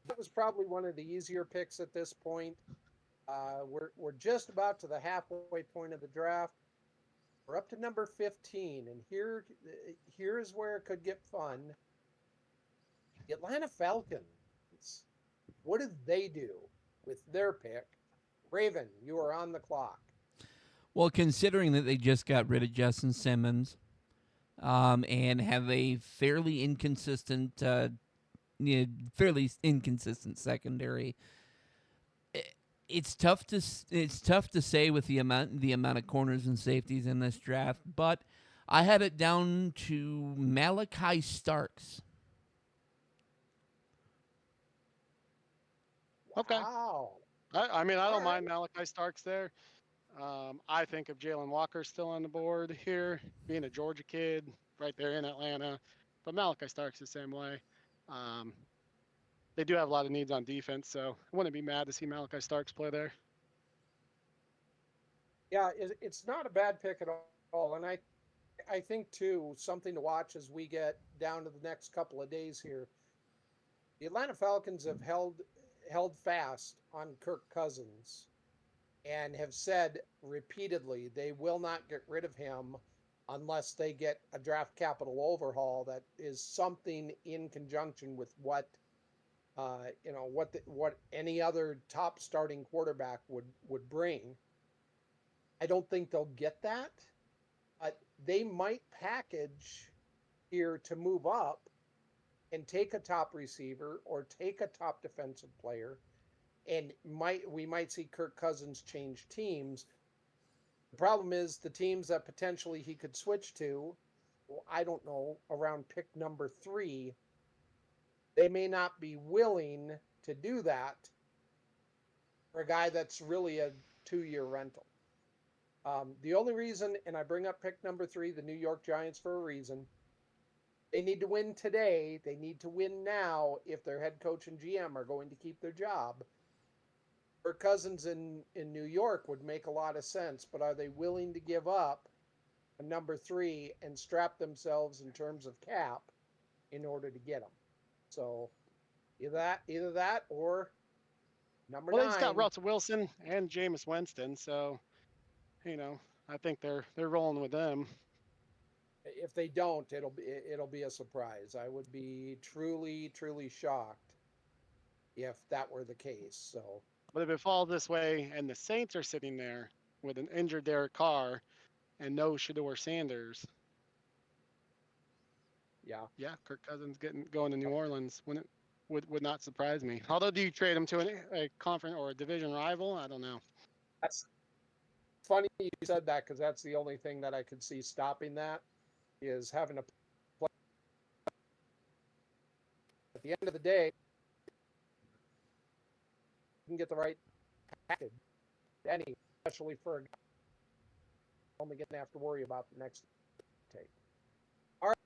That was probably one of the easier picks at this point. We're just about to the halfway point of the draft. We're up to number 15, and here's where it could get fun. The Atlanta Falcons. What did they do with their pick? Raven, you are on the clock. Well, considering that they just got rid of Justin Simmons, and have a fairly inconsistent secondary, it's tough to say with the amount of corners and safeties in this draft. But I have it down to Malachi Starks. Okay. Wow. I mean, I don't mind Malachi Starks there. I think if Jalen Walker's still on the board here, being a Georgia kid right there in Atlanta, but Malachi Starks the same way. They do have a lot of needs on defense, so I wouldn't be mad to see Malachi Starks play there. Yeah, it's not a bad pick at all. And I think, too, something to watch as we get down to the next couple of days here. The Atlanta Falcons have held fast on Kirk Cousins and have said repeatedly they will not get rid of him unless they get a draft capital overhaul that is something in conjunction with what any other top starting quarterback would bring. I don't think they'll get that, but they might package here to move up and take a top receiver or take a top defensive player, and we might see Kirk Cousins change teams. The problem is the teams that potentially he could switch to, well, I don't know, around pick number 3, they may not be willing to do that for a guy that's really a 2-year rental. The only reason, and I bring up pick number 3, the New York Giants, for a reason. They need to win today. They need to win now if their head coach and GM are going to keep their job. Kirk Cousins in New York would make a lot of sense, but are they willing to give up a number 3 and strap themselves in terms of cap in order to get him? So either that or number Well, 9. he's got Russell Wilson and Jameis Winston, so I think they're rolling with them. If they don't, it'll be a surprise. I would be truly shocked if that were the case. So, But if it falls this way and the Saints are sitting there with an injured Derek Carr and no Shedeur Sanders, yeah, Kirk Cousins going to New Orleans would not surprise me. Although, do you trade him to a conference or a division rival? I don't know. that's funny you said that, because that's the only thing that I could see stopping that is having to play. At the end of the day, you can get the right package, especially for a guy only going to have to worry about the next take. All right.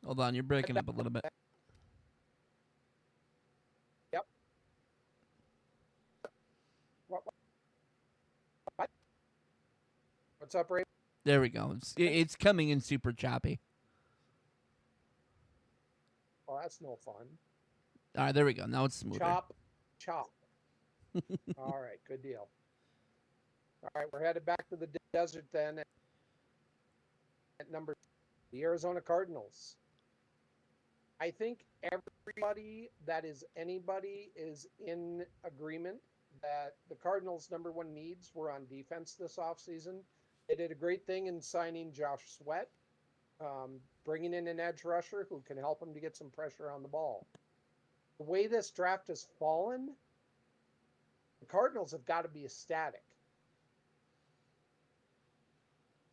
Hold on, you're breaking up a little bit. Yep. What's up, Ray? There we go. It's coming in super choppy. Oh, that's no fun. All right, there we go. Now it's smoother. Chop. All right, good deal. All right, we're headed back to the desert then. At number, the Arizona Cardinals. I think anybody is in agreement that the Cardinals' number 1 needs were on defense this offseason. They did a great thing in signing Josh Sweat, bringing in an edge rusher who can help them to get some pressure on the ball. The way this draft has fallen, the Cardinals have got to be ecstatic.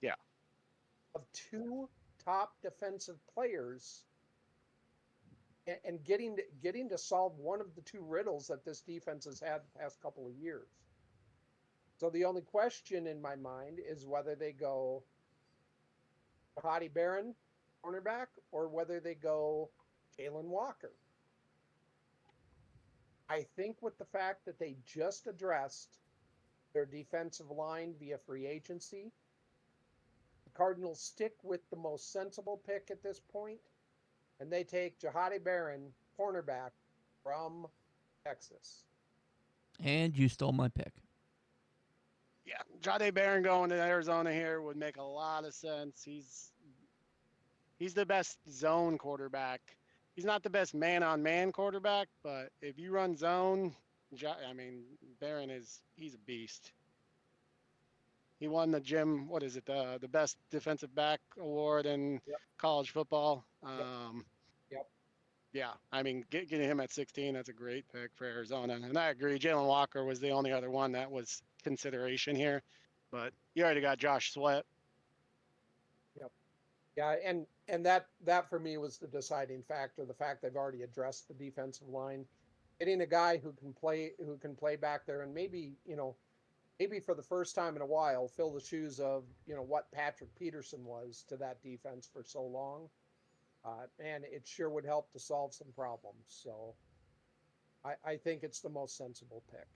Yeah. Of 2 top defensive players and getting to solve one of the 2 riddles that this defense has had the past couple of years. So the only question in my mind is whether they go Jahadi Barron, cornerback, or whether they go Jalen Walker. I think with the fact that they just addressed their defensive line via free agency, the Cardinals stick with the most sensible pick at this point, and they take Jahadi Barron, cornerback from Texas. And you stole my pick. Yeah, Jahadi Barron going to Arizona here would make a lot of sense. He's the best zone quarterback. He's not the best man-on-man quarterback, but if you run zone, Barron he's a beast. He won the the best defensive back award in college football. Yep. Yeah, getting him at 16, that's a great pick for Arizona. And I agree, Jalen Walker was the only other one that was consideration here, but you already got Josh Sweat. Yep. Yeah, and that for me was the deciding factor, the fact they've already addressed the defensive line. Getting a guy who can play back there and maybe for the first time in a while fill the shoes of, what Patrick Peterson was to that defense for so long. And it sure would help to solve some problems. So I think it's the most sensible pick.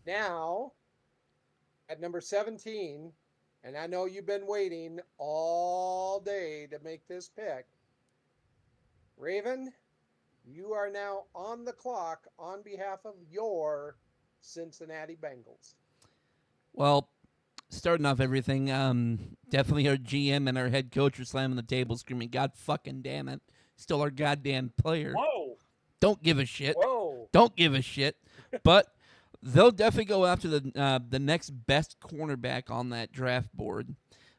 Now, at number 17, and I know you've been waiting all day to make this pick, Raven, you are now on the clock on behalf of your Cincinnati Bengals. Well, starting off everything, definitely our GM and our head coach are slamming the table screaming, God fucking damn it. Still our goddamn player. Whoa. Don't give a shit. Whoa. Don't give a shit. But they'll definitely go after the next best cornerback on that draft board.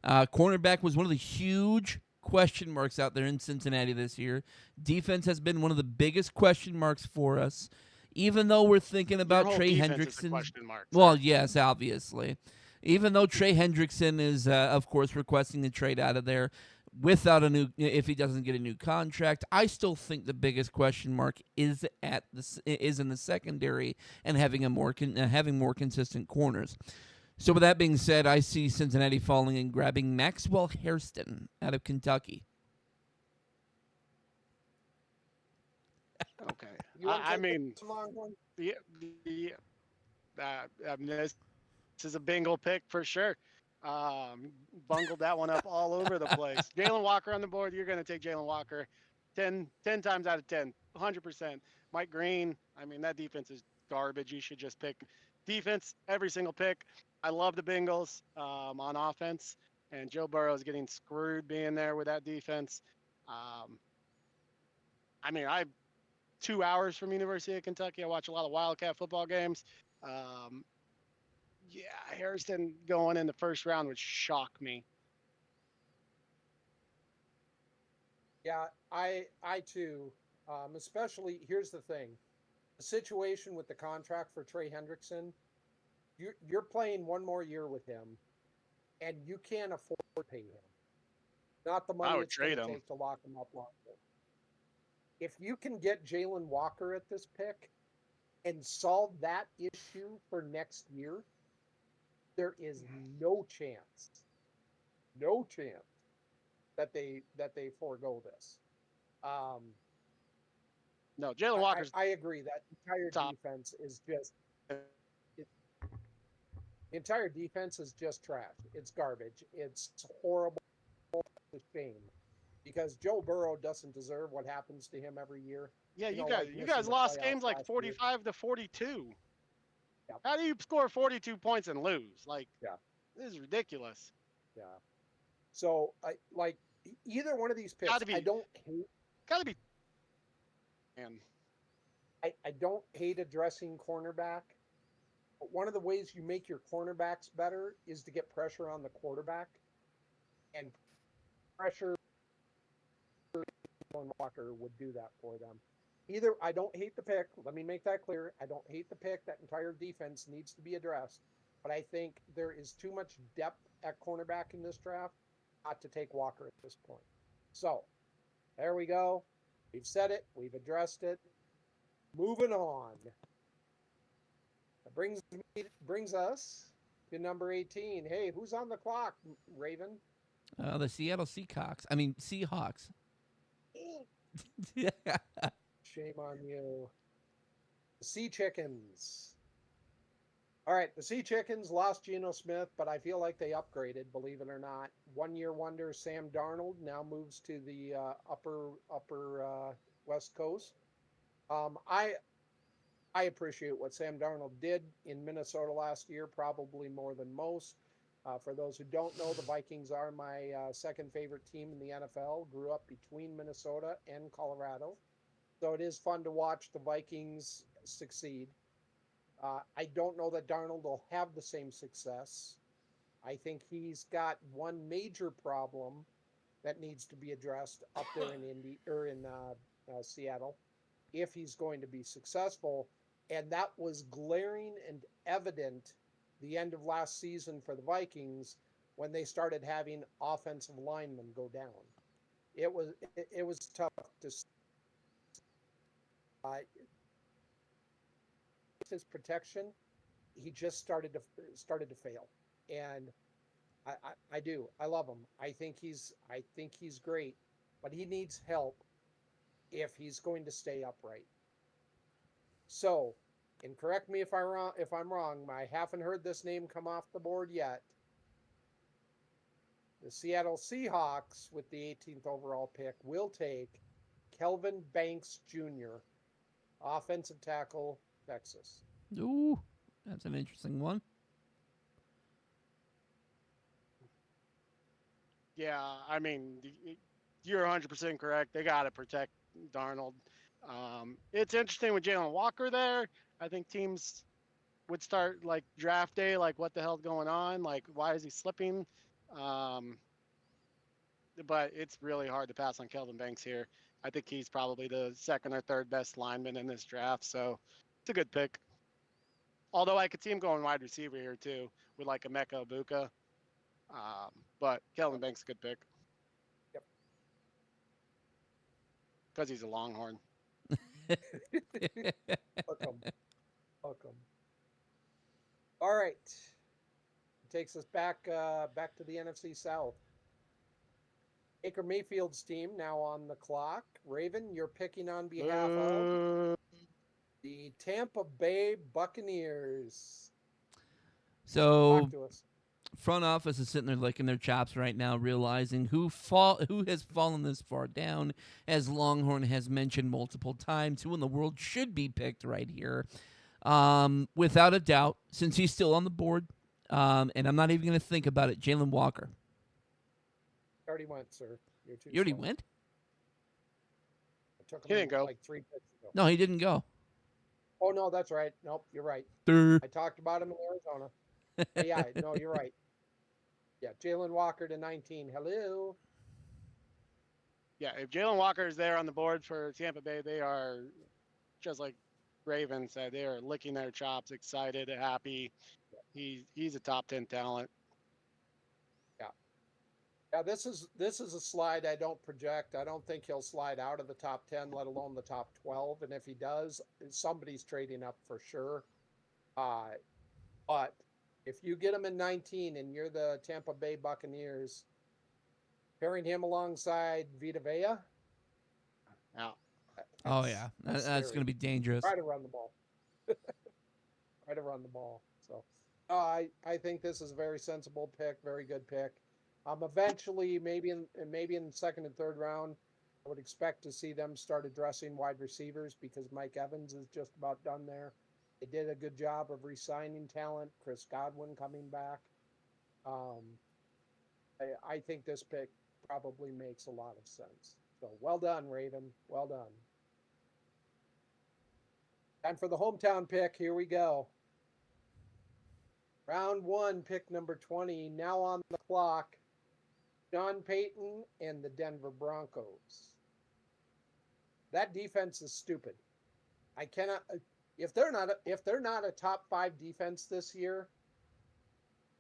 Cornerback was one of the huge question marks out there in Cincinnati this year. Defense has been one of the biggest question marks for us. Even though we're thinking about Trey Hendrickson. Well, yes, obviously. Even though Trey Hendrickson is, of course, requesting the trade out of there, without a new, if he doesn't get a new contract. I still think the biggest question mark is in the secondary and having having more consistent corners. So with that being said, I see Cincinnati falling and grabbing Maxwell Hairston out of Kentucky. Okay. You want to I take mean, the Longhorn? the I mean, this is a bingo pick for sure. Bungled that one up all over the place. Jalen Walker on the board. You're going to take Jalen Walker 10 times out of 10, 100%. Mike Green, I mean, that defense is garbage. You should just pick defense every single pick. I love the Bengals on offense, and Joe Burrow is getting screwed being there with that defense. I mean, I 2 hours from University of Kentucky. I watch a lot of Wildcat football games. Yeah, Harrison going in the first round would shock me. Yeah, I too. Especially, here's the thing: the situation with the contract for Trey Hendrickson. You're playing one more year with him, and you can't afford to pay him. Not the money it's going to take to lock him up longer. If you can get Jalen Walker at this pick and solve that issue for next year, there is no chance that they forego this. No, Jalen Walker's. I agree that entire top. defense is just the entire defense is just trash. It's garbage. It's horrible. It's a shame because Joe Burrow doesn't deserve what happens to him every year. Yeah, you guys lost games like 45 to 42. Yep. How do you score 42 points and lose? Like, yeah, this is ridiculous. Yeah. So I either one of these picks. I don't hate. Gotta be. Man. I don't hate addressing cornerback, but one of the ways you make your cornerbacks better is to get pressure on the quarterback, and pressure. Walker would do that for them. Either I don't hate the pick. Let me make that clear. I don't hate the pick. That entire defense needs to be addressed, but I think there is too much depth at cornerback in this draft not to take Walker at this point. So there we go. We've said it. We've addressed it. Moving on. That brings us to number 18. Hey, who's on the clock, Raven? The Seattle Seahawks. I mean, Seahawks. Shame on you. The Sea Chickens. All right, the Sea Chickens lost Geno Smith, but I feel like they upgraded, believe it or not. 1-year wonder Sam Darnold now moves to the upper West Coast. I appreciate what Sam Darnold did in Minnesota last year, probably more than most. For those who don't know, the Vikings are my second favorite team in the NFL. Grew up between Minnesota and Colorado. So it is fun to watch the Vikings succeed. I don't know that Darnold will have the same success. I think he's got one major problem that needs to be addressed up there in Seattle if he's going to be successful. And that was glaring and evident the end of last season for the Vikings when they started having offensive linemen go down. It was tough to his protection. He just started to fail, and I love him. I think he's great, but he needs help if he's going to stay upright. So, and correct me if I'm wrong. I haven't heard this name come off the board yet. The Seattle Seahawks, with the 18th overall pick, will take Kelvin Banks Jr., offensive tackle, Texas. Ooh, that's an interesting one. Yeah, I mean, you're 100% correct. They got to protect Darnold. It's interesting with Jalen Walker there. I think teams would start like draft day, like what the hell's going on? Like, why is he slipping? But it's really hard to pass on Kelvin Banks here. I think he's probably the second or third best lineman in this draft, so it's a good pick. Although I could see him going wide receiver here too, with like Emeka Egbuka. But Kelvin Banks is a good pick. Yep. Because he's a Longhorn. Hook 'em. Hook 'em. All right. Takes us back to the NFC South. Baker Mayfield's team now on the clock. Raven, you're picking on behalf of the Tampa Bay Buccaneers. So Talk to us. front office is sitting there licking their chops right now, realizing who has fallen this far down. As Longhorn has mentioned multiple times, who in the world should be picked right here? Without a doubt, since he's still on the board, and I'm not even going to think about it, Jalen Walker. Already went, sir. You're too You already slow. went? I took He him didn't go. like 3 picks ago. No, he didn't go. Oh, no, that's right. Nope, you're right. I talked about him in Arizona. But yeah, no, you're right. Yeah, Jalen Walker to 19. Hello. Yeah, if Jalen Walker is there on the board for Tampa Bay, they are, just like Raven said, they are licking their chops, excited, happy. He's a top 10 talent. Yeah, this is a slide I don't project. I don't think he'll slide out of the top 10, let alone the top 12. And if he does, somebody's trading up for sure. But if you get him in 19 and you're the Tampa Bay Buccaneers, pairing him alongside Vita Vea. Yeah. Oh, yeah. That's going to be dangerous. Try to run the ball. Try to run the ball. So I think this is a very sensible pick, very good pick. Eventually, maybe in the second and third round, I would expect to see them start addressing wide receivers because Mike Evans is just about done there. They did a good job of re-signing talent. Chris Godwin coming back. I think this pick probably makes a lot of sense. So well done, Raven. Well done. Time for the hometown pick. Here we go. Round 1, pick number 20. Now on the clock. Sean Payton and the Denver Broncos. That defense is stupid. I cannot. If they're not a top 5 defense this year,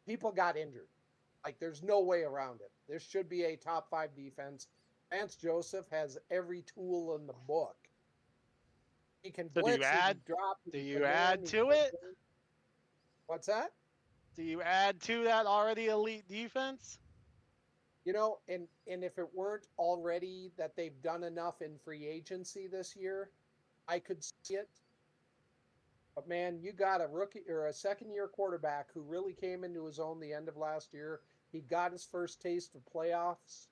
people got injured. Like there's no way around it. There should be a top 5 defense. Vance Joseph has every tool in the book. He can blitz. Do you add? Do you add to it? What's that? Do you add to that already elite defense? You know, and if it weren't already that they've done enough in free agency this year, I could see it. But man, you got a rookie or a second-year quarterback who really came into his own the end of last year. He got his first taste of playoffs.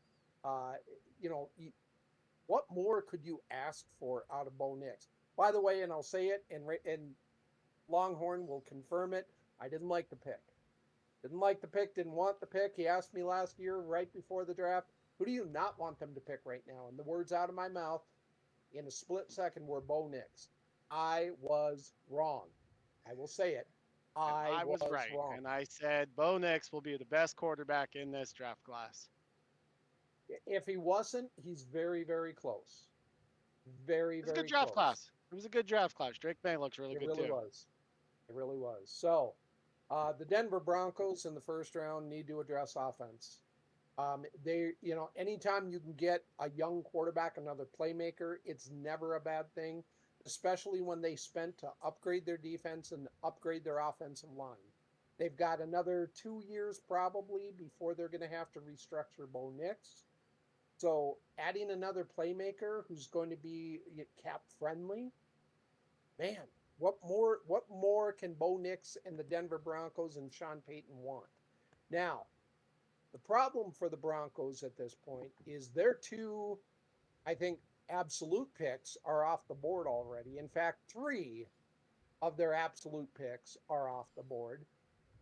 What more could you ask for out of Bo Nix? By the way, and I'll say it, and Longhorn will confirm it, I didn't like the pick. Didn't like the pick, didn't want the pick. He asked me last year, right before the draft, who do you not want them to pick right now? And the words out of my mouth in a split second were Bo Nix. I was wrong. I will say it. I was right. wrong. And I said Bo Nix will be the best quarterback in this draft class. If he wasn't, he's very, very close. Very, very close. It was a good draft class. It was a good draft class. Drake May looks really good too. It really was. It really was. So, the Denver Broncos in the first round need to address offense. Anytime you can get a young quarterback, another playmaker, it's never a bad thing, especially when they spent to upgrade their defense and upgrade their offensive line. They've got another 2 years probably before they're going to have to restructure Bo Nix. So adding another playmaker who's going to be cap friendly, man, what more can Bo Nix and the Denver Broncos and Sean Payton want? Now, the problem for the Broncos at this point is their 2, I think, absolute picks are off the board already. In fact, 3 of their absolute picks are off the board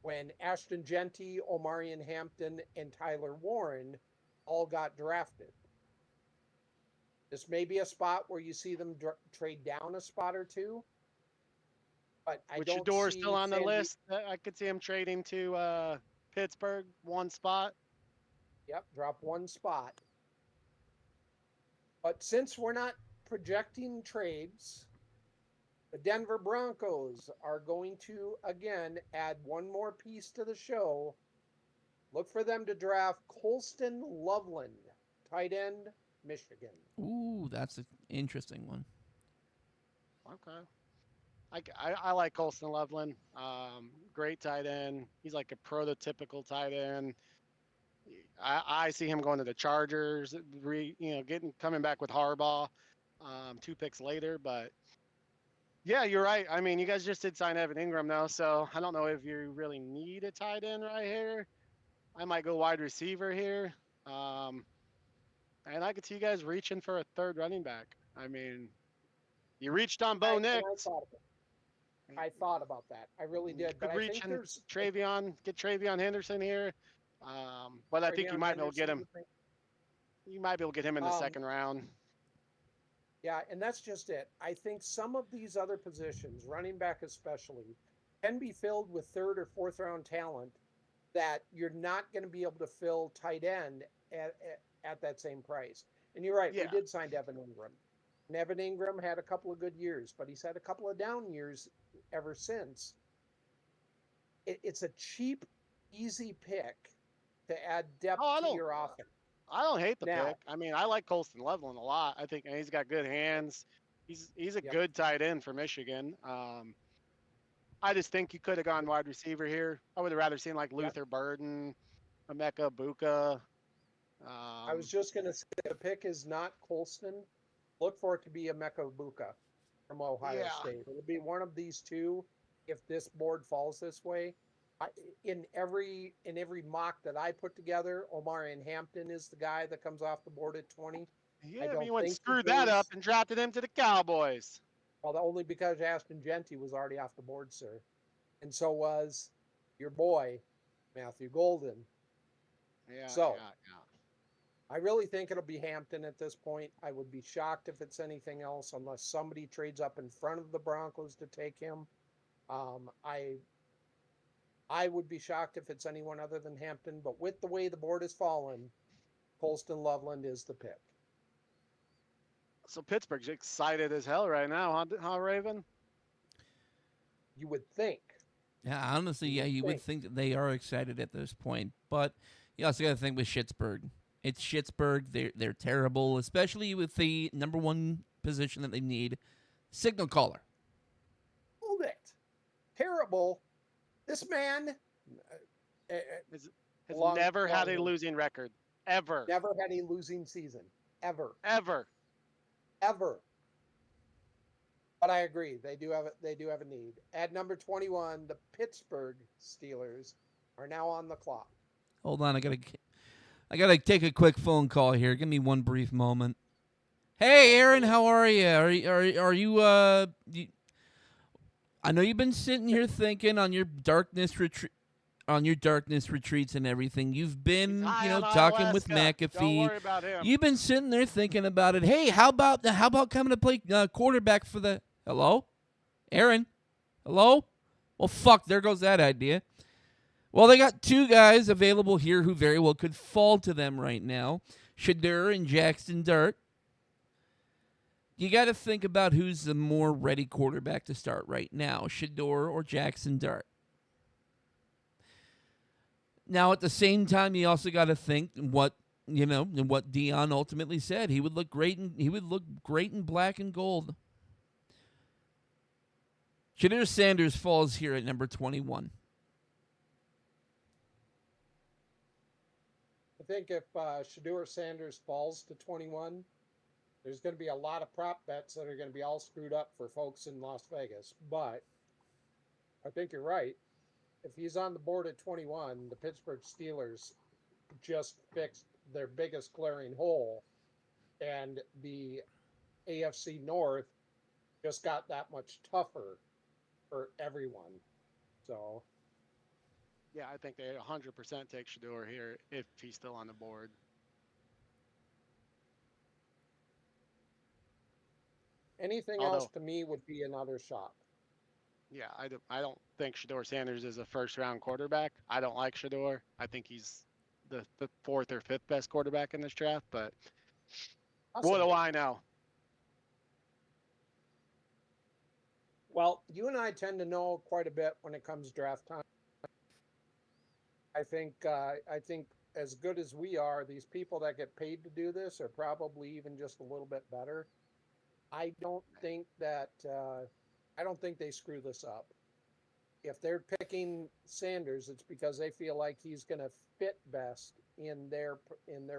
when Ashton Genty, Omarion Hampton, and Tyler Warren all got drafted. This may be a spot where you see them trade down a spot or 2. But I Which don't door see still on the list? I could see him trading to Pittsburgh, 1 spot. Yep, drop 1 spot. But since we're not projecting trades, the Denver Broncos are going to, again, add 1 more piece to the show. Look for them to draft Colston Loveland, tight end, Michigan. Ooh, that's an interesting one. Okay. I like Colston Loveland. Great tight end. He's like a prototypical tight end. I see him going to the Chargers. Coming back with Harbaugh, 2 picks later. But yeah, you're right. I mean, you guys just did sign Evan Ingram now, so I don't know if you really need a tight end right here. I might go wide receiver here. And I could see you guys reaching for a third running back. I mean, you reached on Bo Nix. I thought about that. I really You did. But could I reach think in there's get Travion Henderson here. But I think you Travion might be able to get Henderson, him. You might be able to get him in the Um, second round. Yeah, and that's just it. I think some of these other positions, running back especially, can be filled with third or fourth round talent that you're not going to be able to fill tight end at that same price. And you're right, we Yeah. did sign Evan Ingram. And Evan Ingram had a couple of good years, but he's had a couple of down years ever since. It's a cheap, easy pick to add depth Oh, to your offense. I don't hate the Now, pick. I mean, I like Colston Loveland a lot. I think he's got good hands. He's a yep. good tight end for Michigan. I just think you could have gone wide receiver here. I would have rather seen like Luther Burden, Emeka Buka. I was just going to say the pick is not Colston. Look for it to be Emeka Buka from Ohio Yeah. State. It'll be one of these two if this board falls this way. In every mock that I put together, Omarion Hampton is the guy that comes off the board at 20. Yeah, don't but you went and think screwed he that goes- up and drafted him to the Cowboys. Well, only because Ashton Genty was already off the board, sir. And so was your boy, Matthew Golden. Yeah. So- yeah. I really think it'll be Hampton at this point. I would be shocked if it's anything else unless somebody trades up in front of the Broncos to take him. I would be shocked if it's anyone other than Hampton, but with the way the board has fallen, Colston Loveland is the pick. So Pittsburgh's excited as hell right now, huh, Raven? You would think. Yeah, honestly, yeah, you would think that they are excited at this point, but you also got to think with Schittsburg. It's Schittsburg. They're terrible, especially with the number one position that they need, signal caller. Hold it. Terrible. This man Has Long- never had a long- losing record. Ever. never had a losing season. Ever. But I agree, they do have a need. At number 21, the Pittsburgh Steelers are now on the clock. Hold on, I gotta take a quick phone call here. Give me one brief moment. Hey, Aaron, how are you? Are you I know you've been sitting here thinking on your darkness retreats and everything. You've been, talking with Don't McAfee. worry about him. You've been sitting there thinking about it. Hey, how about coming to play quarterback for the Hello? Aaron? Hello? Well, fuck, there goes that idea. Well, they got two guys available here who very well could fall to them right now. Shedeur and Jackson Dart. You got to think about who's the more ready quarterback to start right now, Shedeur or Jackson Dart. Now, at the same time, you also got to think what Dion ultimately said. He would look great in black and gold. Shedeur Sanders falls here at number 21. I think if Shedeur Sanders falls to 21, there's going to be a lot of prop bets that are going to be all screwed up for folks in Las Vegas. But I think you're right. If he's on the board at 21, the Pittsburgh Steelers just fixed their biggest glaring hole, and the AFC North just got that much tougher for everyone. So, Yeah, I think they 100% take Shedeur here if he's still on the board. anything else to me would be another shot. Yeah, I don't think Shedeur Sanders is a first-round quarterback. I don't like Shedeur. I think he's the fourth or fifth best quarterback in this draft, but what do I know? Well, you and I tend to know quite a bit when it comes to draft time. I think as good as we are, these people that get paid to do this are probably even just a little bit better. I don't think that I don't think they screw this up. If they're picking Sanders, it's because they feel like he's going to fit best in their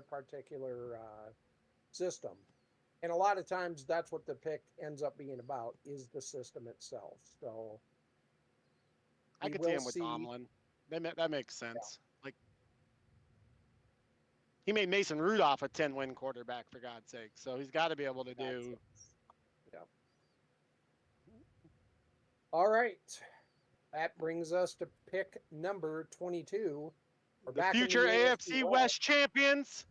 particular system. And a lot of times, that's what the pick ends up being about, is the system itself. So I could see him with Tomlin. That makes sense. Like, he made Mason Rudolph a 10-win quarterback, for God's sake. So he's got to be able to do. Yeah. All right. That brings us to pick number 22. We're The back in future AFC West. West champions,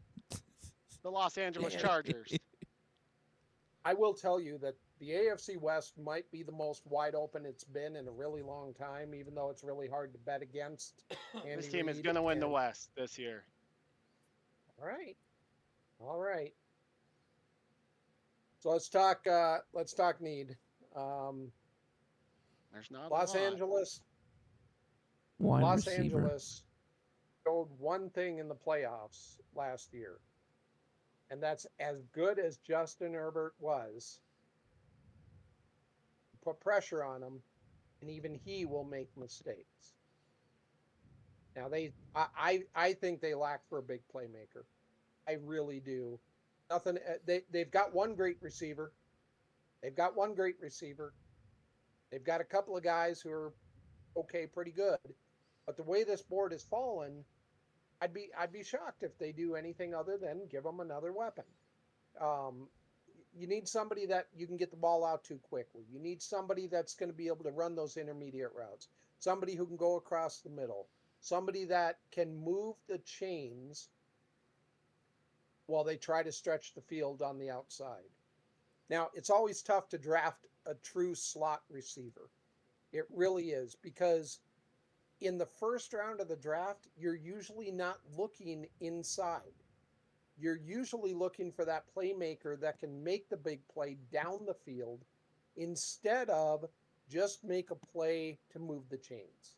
the Los Angeles Chargers. I will tell you that the AFC West might be the most wide open it's been in a really long time, even though it's really hard to bet against. This team is going to win the West this year. All right. All right. So let's talk need. There's not Los a lot. Angeles. Wide Los receiver. Angeles showed one thing in the playoffs last year, and that's as good as Justin Herbert was. Put pressure on him, and even he will make mistakes. Now I think they lack for a big playmaker. I really do. Nothing. They've got one great receiver. They've got a couple of guys who are okay, pretty good. But the way this board has fallen, I'd be shocked if they do anything other than give them another weapon. You need somebody that you can get the ball out to quickly. You need somebody that's going to be able to run those intermediate routes. Somebody who can go across the middle. Somebody that can move the chains while they try to stretch the field on the outside. Now, it's always tough to draft a true slot receiver. It really is, because in the first round of the draft, you're usually not looking inside. You're usually looking for that playmaker that can make the big play down the field instead of just make a play to move the chains.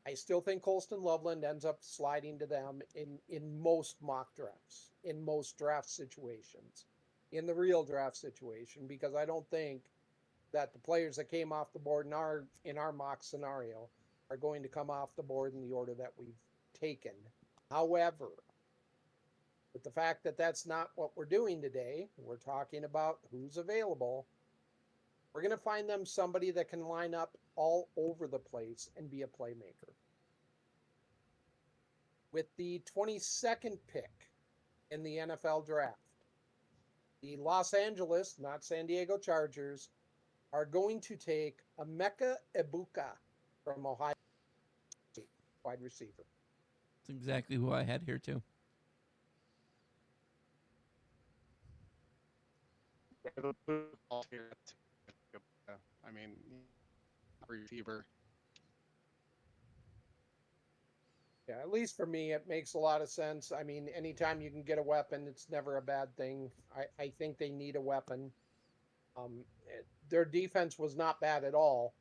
I still think Colston Loveland ends up sliding to them in most mock drafts, in most draft situations, in the real draft situation, because I don't think that the players that came off the board in our mock scenario are going to come off the board in the order that we've taken. However, with the fact that that's not what we're doing today, we're talking about who's available. We're going to find them somebody that can line up all over the place and be a playmaker. With the 22nd pick in the NFL draft, the Los Angeles, not San Diego Chargers, are going to take Emeka Egbuka from Ohio State, wide receiver. That's exactly who I had here too. I mean, receiver. Yeah, at least for me, it makes a lot of sense. I mean, anytime you can get a weapon, it's never a bad thing. I think they need a weapon. Their defense was not bad at all.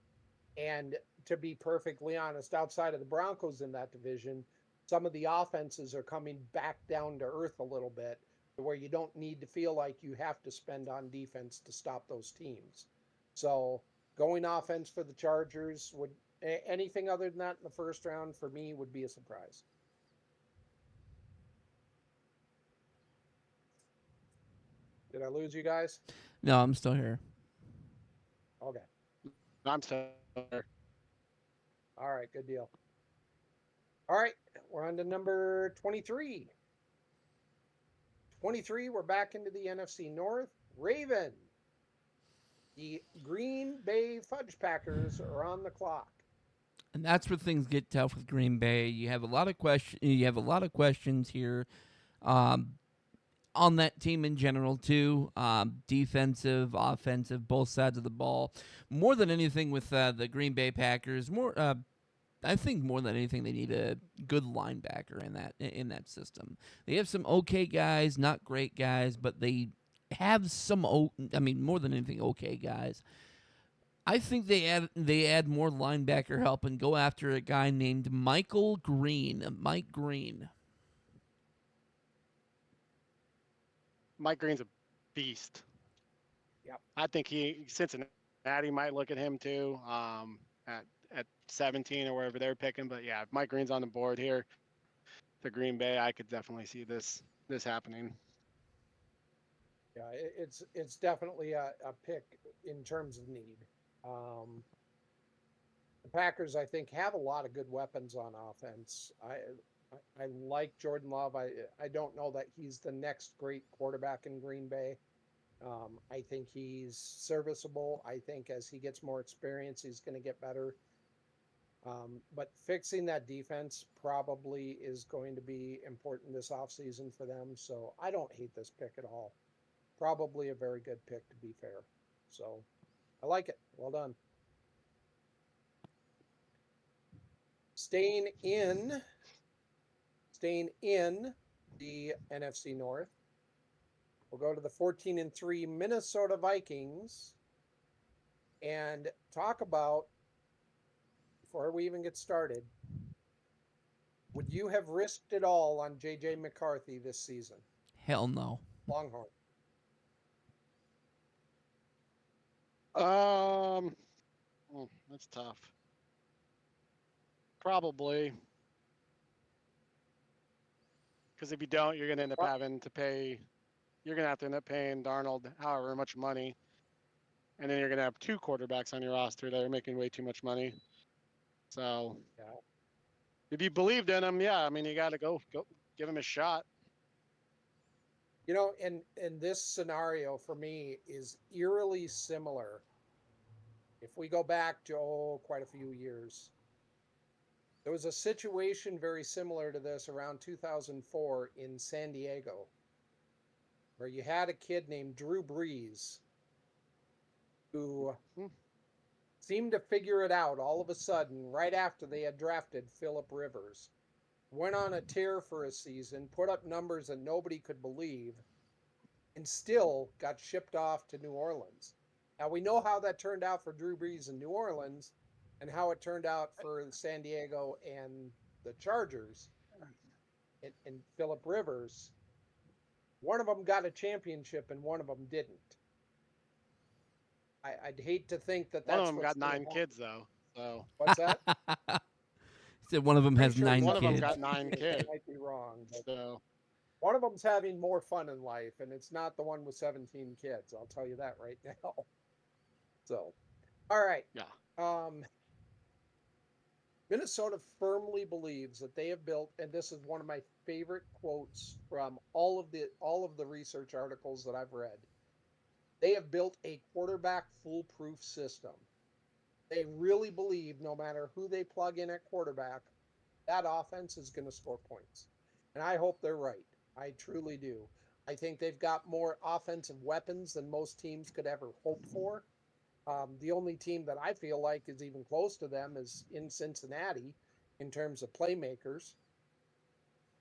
And to be perfectly honest, outside of the Broncos in that division, some of the offenses are coming back down to earth a little bit, where you don't need to feel like you have to spend on defense to stop those teams. So going offense for the Chargers would, anything other than that in the first round for me would be a surprise. Did I lose you guys? No, I'm still here. Okay. I'm still there. All right, good deal. All right, we're on to number 23. 23, we're back into the NFC North. Raven. The Green Bay Fudge Packers are on the clock. And that's where things get tough with Green Bay. You have a lot of questions here on that team in general too. Defensive, offensive, both sides of the ball. More than anything with the Green Bay Packers, I think more than anything they need a good linebacker in that system. They have some okay guys, not great guys, but they have some more than anything okay guys. I think they add more linebacker help and go after a guy named Michael Green. Mike Green. Mike Green's a beast. Yep. I think Cincinnati might look at him too. At 17 or wherever they're picking. But yeah, if Mike Green's on the board here, the Green Bay, I could definitely see this happening. Yeah, it's definitely a pick in terms of need. The Packers, I think, have a lot of good weapons on offense. I like Jordan Love. I don't know that he's the next great quarterback in Green Bay. I think he's serviceable. I think as he gets more experience, he's going to get better. But fixing that defense probably is going to be important this offseason for them. So I don't hate this pick at all. Probably a very good pick, to be fair. So I like it. Well done. Staying in the NFC North, we'll go to the 14-3 Minnesota Vikings and talk about, before we even get started, would you have risked it all on J.J. McCarthy this season? Hell no. Longhorn. That's tough. Probably. Because if you don't, you're going to end up having to pay. You're going to have to end up paying Darnold however much money, and then you're going to have two quarterbacks on your roster that are making way too much money. So, Yeah. if you believed in him, yeah, I mean, you got to go give him a shot. You know, and this scenario for me is eerily similar. If we go back to quite a few years, there was a situation very similar to this around 2004 in San Diego, where you had a kid named Drew Brees who seemed to figure it out all of a sudden right after they had drafted Phillip Rivers. Went on a tear for a season, put up numbers that nobody could believe, and still got shipped off to New Orleans. Now, we know how that turned out for Drew Brees in New Orleans and how it turned out for San Diego and the Chargers and Phillip Rivers. One of them got a championship and one of them didn't. I'd hate to think that that's one of them got 9 happen. kids, though. So What's that? Said one of them has Pretty sure 9 one of them kids. got 9 kids. I might be wrong. But So one of them's having more fun in life, and it's not the one with 17 kids. I'll tell you that right now. So, all right. yeah, Minnesota firmly believes that they have built, and this is one of my favorite quotes from all of the research articles that I've read. They have built a quarterback foolproof system. They really believe no matter who they plug in at quarterback, that offense is going to score points. And I hope they're right. I truly do. I think they've got more offensive weapons than most teams could ever hope for. The only team that I feel like is even close to them is in Cincinnati in terms of playmakers.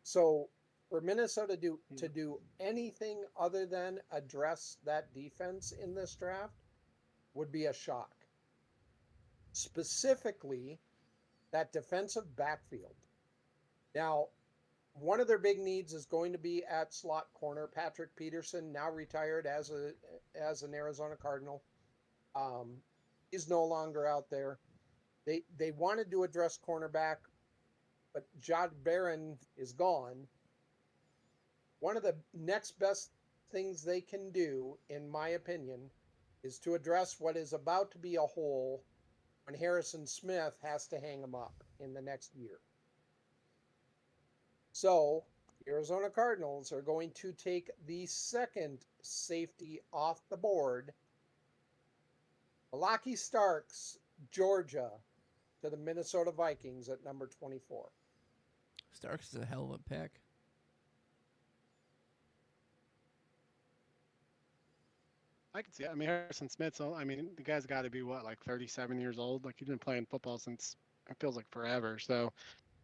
So for Minnesota to do anything other than address that defense in this draft would be a shock. Specifically, that defensive backfield. Now, one of their big needs is going to be at slot corner. Patrick Peterson, now retired as an Arizona Cardinal. He's no longer out there. They wanted to address cornerback, but Jod Barron is gone. One of the next best things they can do, in my opinion, is to address what is about to be a hole when Harrison Smith has to hang him up in the next year. So, the Arizona Cardinals are going to take the second safety off the board. Malaki Starks, Georgia, to the Minnesota Vikings at number 24. Starks is a hell of a pick. I can see it. I mean, Harrison Smith's, I mean, the guy's got to be, what, like 37 years old? Like, he's been playing football since, it feels like forever. So,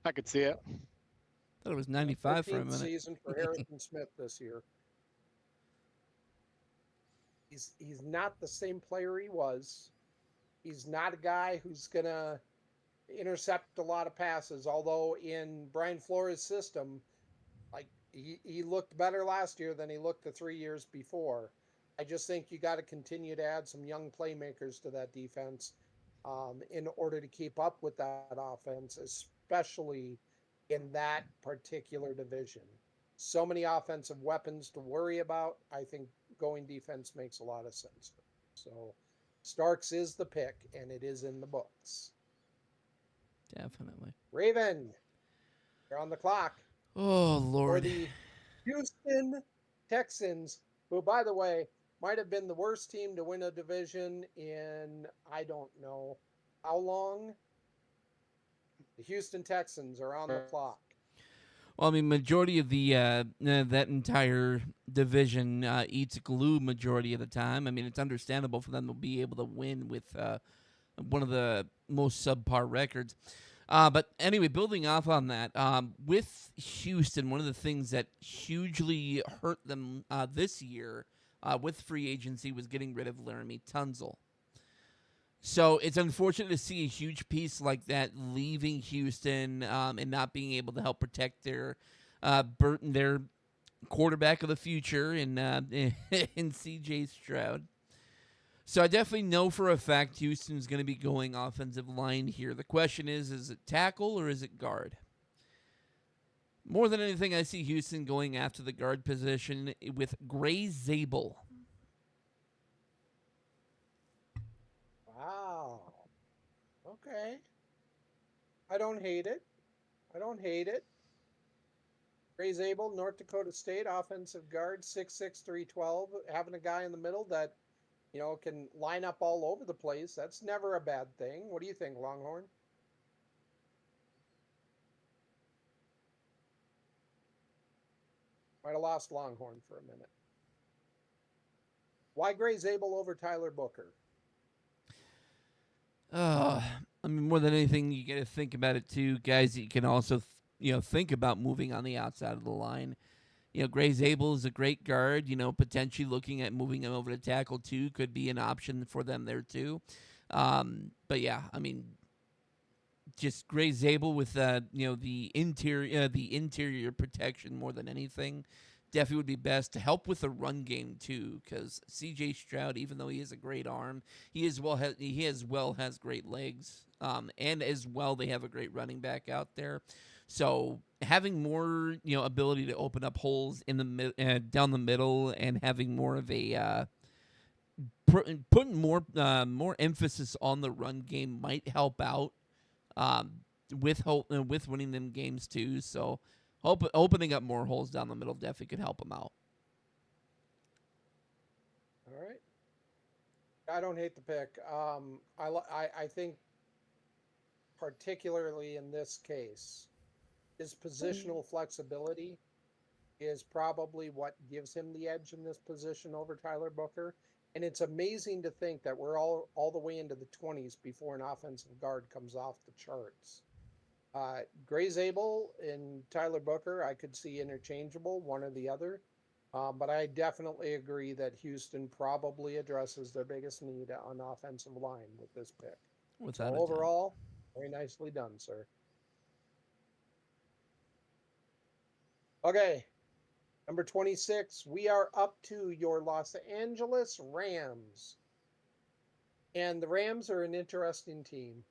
I could see it. Thought it was 95 for a 13th minute. season for Harrison Smith this year. He's not the same player he was. He's not a guy who's going to intercept a lot of passes, although in Brian Flores' system, like he looked better last year than he looked the 3 years before. I just think you got to continue to add some young playmakers to that defense in order to keep up with that offense, especially in that particular division. So many offensive weapons to worry about. I think going defense makes a lot of sense. So Starks is the pick, and it is in the books. Definitely. Raven, you're on the clock. Oh, For Lord. the Houston Texans, who, by the way, might have been the worst team to win a division in I don't know how long. The Houston Texans are on the clock. Well, I mean, majority of the that entire division eats glue majority of the time. I mean, it's understandable for them to be able to win with one of the most subpar records. But anyway, building off on that, with Houston, one of the things that hugely hurt them this year with free agency was getting rid of Laramie Tunzel. So it's unfortunate to see a huge piece like that leaving Houston and not being able to help protect their their quarterback of the future in C.J. Stroud. So I definitely know for a fact Houston's going to be going offensive line here. The question is it tackle or is it guard? More than anything, I see Houston going after the guard position with Gray Zabel. Wow. Okay. I don't hate it. Gray Zabel, North Dakota State, offensive guard, 6'6", 312. Having a guy in the middle that, can line up all over the place. That's never a bad thing. What do you think, Longhorn? Might have lost Longhorn for a minute. Why Gray Zabel over Tyler Booker? I mean, more than anything, you got to think about it too, guys. You can also, think about moving on the outside of the line. Gray Zabel is a great guard. Potentially looking at moving him over to tackle too could be an option for them there too. But yeah, I mean, just Gray Zabel with the interior protection more than anything. Definitely would be best to help with the run game too, because C.J. Stroud, even though he has a great arm, he as well has great legs, and as well they have a great running back out there. So having more ability to open up holes in the down the middle, and having more of a putting more emphasis on the run game might help out with winning them games too. So. Opening up more holes down the middle definitely could help them out. All right. I don't hate the pick. I think particularly in this case, his positional flexibility is probably what gives him the edge in this position over Tyler Booker. And it's amazing to think that we're all the way into the 20s before an offensive guard comes off the charts. Gray Zabel and Tyler Booker, I could see interchangeable, one or the other. But I definitely agree that Houston probably addresses their biggest need on offensive line with this pick. Without so overall, very nicely done, sir. Okay, number 26, we are up to your Los Angeles Rams. And the Rams are an interesting team.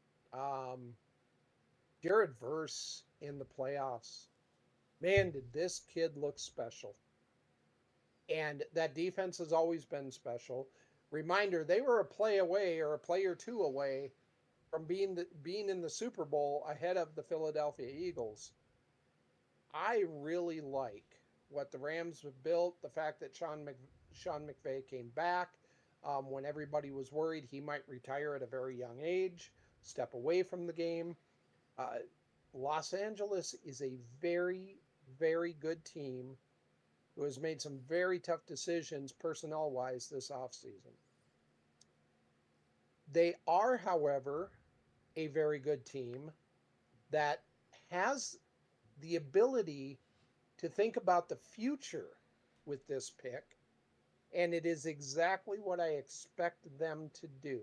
Jared Verse in the playoffs. Man, did this kid look special. And that defense has always been special. Reminder, they were a play away or a play or two away from being in the Super Bowl ahead of the Philadelphia Eagles. I really like what the Rams have built, the fact that Sean McVay came back when everybody was worried he might retire at a very young age, step away from the game. Los Angeles is a very, very good team who has made some very tough decisions personnel-wise this offseason. They are, however, a very good team that has the ability to think about the future with this pick, and it is exactly what I expect them to do.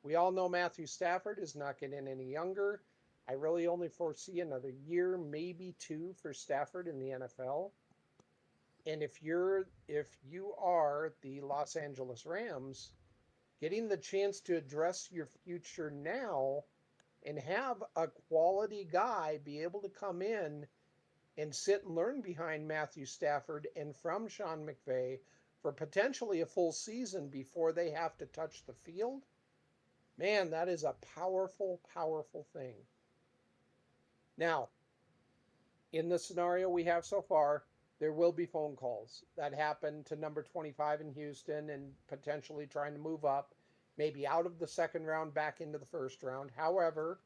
We all know Matthew Stafford is not getting any younger. I really only foresee another year, maybe two, for Stafford in the NFL. And if you are the Los Angeles Rams, getting the chance to address your future now and have a quality guy be able to come in and sit and learn behind Matthew Stafford and from Sean McVay for potentially a full season before they have to touch the field, man, that is a powerful, powerful thing. Now, in the scenario we have so far, there will be phone calls that happen to number 25 in Houston and potentially trying to move up, maybe out of the second round back into the first round. However,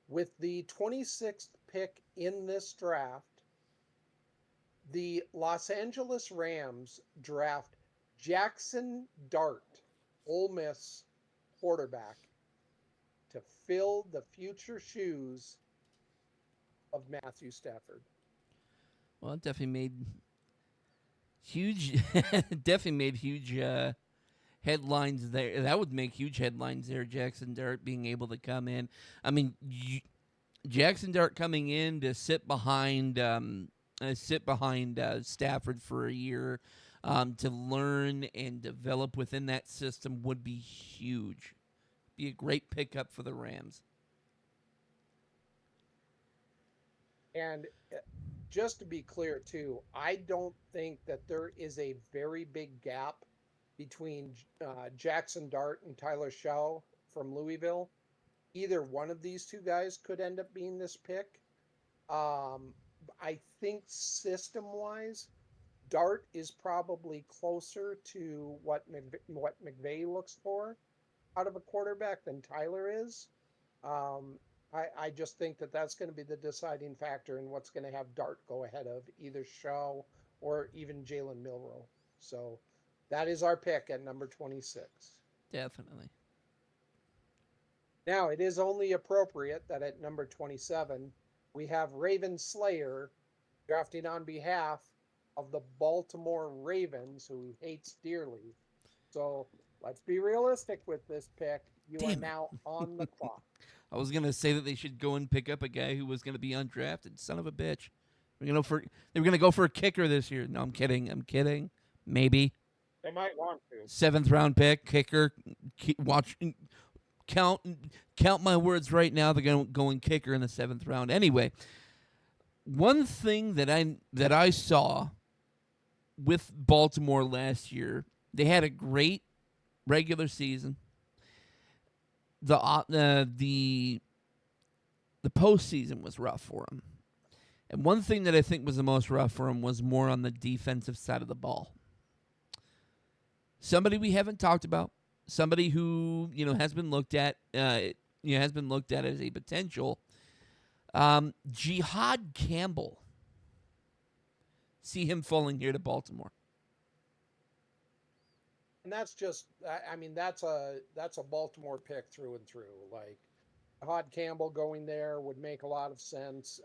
with the 26th pick in this draft, the Los Angeles Rams draft Jackson Dart, Ole Miss quarterback, to fill the future shoes of Matthew Stafford. Well, it definitely made huge, definitely made huge headlines there. That would make huge headlines there. Jackson Dart being able to come in. I mean, Jackson Dart coming in to sit behind Stafford for a year, to learn and develop within that system would be huge. Be a great pickup for the Rams. And just to be clear, too, I don't think that there is a very big gap between Jackson Dart and Tyler Shaw from Louisville. Either one of these two guys could end up being this pick. I think system-wise, Dart is probably closer to what McVay looks for out of a quarterback than Tyler is. Um, I just think that that's going to be the deciding factor in what's going to have Dart go ahead of either Shaw or even Jalen Milroe. So that is our pick at number 26. Definitely. Now, it is only appropriate that at number 27, we have Raven Slayer drafting on behalf of the Baltimore Ravens, who he hates dearly. So let's be realistic with this pick. You are now on the clock. I was gonna say that they should go and pick up a guy who was gonna be undrafted. Son of a bitch. They were gonna go for a kicker this year. No, I'm kidding. I'm kidding. Maybe They might want to. 7th-round pick, kicker. Watch, count my words right now. They're gonna go and kicker in the 7th round. Anyway, one thing that I saw with Baltimore last year, they had a great regular season. The postseason was rough for them. And one thing that I think was the most rough for them was more on the defensive side of the ball. Somebody we haven't talked about, somebody who has been looked at, as a potential. Jihad Campbell. See him falling here to Baltimore. And that's just, I mean, that's a Baltimore pick through and through. Like, Jihad Campbell going there would make a lot of sense.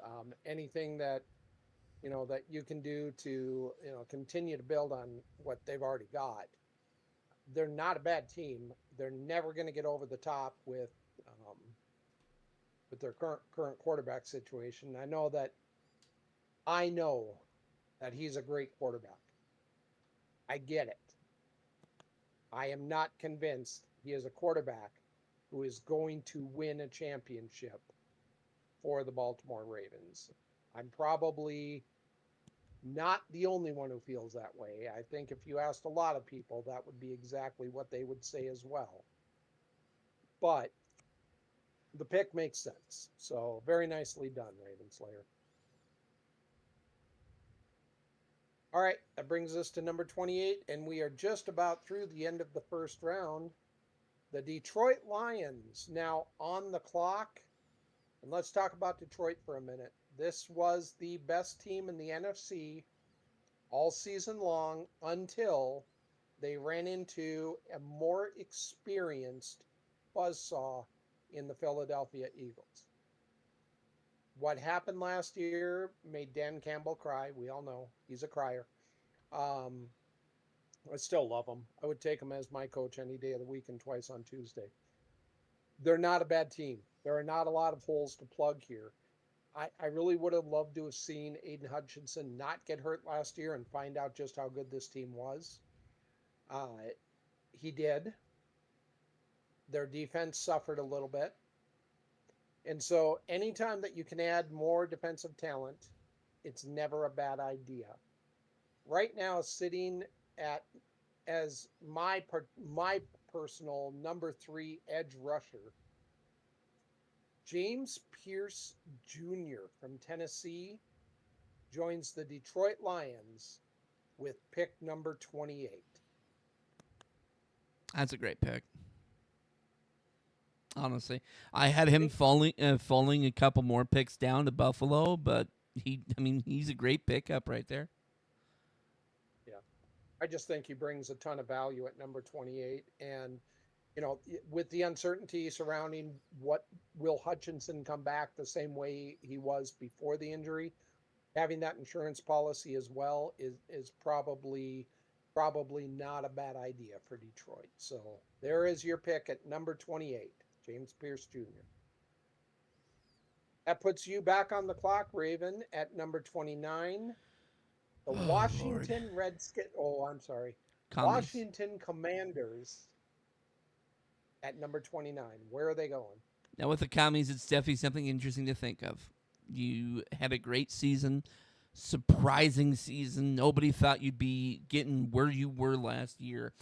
Anything that that you can do to continue to build on what they've already got. They're not a bad team. They're never going to get over the top with their current quarterback situation. I know that he's a great quarterback. I get it. I am not convinced he is a quarterback who is going to win a championship for the Baltimore Ravens. I'm probably not the only one who feels that way. I think if you asked a lot of people, that would be exactly what they would say as well. But the pick makes sense. So very nicely done, Raven Slayer. All right, that brings us to number 28, and we are just about through the end of the first round. The Detroit Lions now on the clock. And let's talk about Detroit for a minute. This was the best team in the NFC all season long until they ran into a more experienced buzzsaw in the Philadelphia Eagles. What happened last year made Dan Campbell cry. We all know he's a crier. I still love him. I would take him as my coach any day of the week and twice on Tuesday. They're not a bad team. There are not a lot of holes to plug here. I really would have loved to have seen Aiden Hutchinson not get hurt last year and find out just how good this team was. Uh, he did. Their defense suffered a little bit. And so anytime that you can add more defensive talent, it's never a bad idea. Right now, sitting at as my personal number 3 edge rusher, James Pierce Jr. from Tennessee joins the Detroit Lions with pick number 28. That's a great pick. Honestly, I had him falling a couple more picks down to Buffalo, but he's a great pickup right there. Yeah, I just think he brings a ton of value at number 28, and with the uncertainty surrounding what will Hutchinson come back the same way he was before the injury, having that insurance policy as well is probably not a bad idea for Detroit. So there is your pick at number 28. James Pierce Jr. That puts you back on the clock, Raven, at number 29. The Washington Redskins. Oh, I'm sorry. Commies. Washington Commanders at number 29. Where are they going? Now, with the Commies, it's definitely something interesting to think of. You had a great season, surprising season. Nobody thought you'd be getting where you were last year.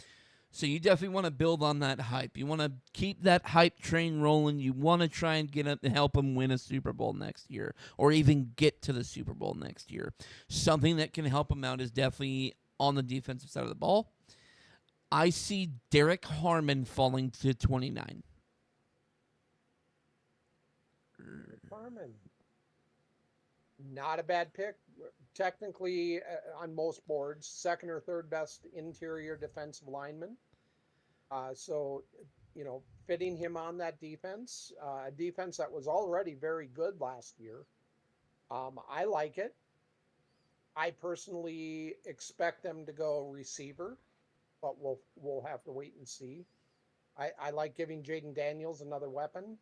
So you definitely want to build on that hype. You want to keep that hype train rolling. You want to try and help them win a Super Bowl next year, or even get to the Super Bowl next year. Something that can help them out is definitely on the defensive side of the ball. I see Derek Harmon falling to 29. Harmon. Not a bad pick. Technically, on most boards, second or third best interior defensive lineman. So, fitting him on that defense, a defense that was already very good last year. I like it. I personally expect them to go receiver, but we'll have to wait and see. I like giving Jaden Daniels another weapon.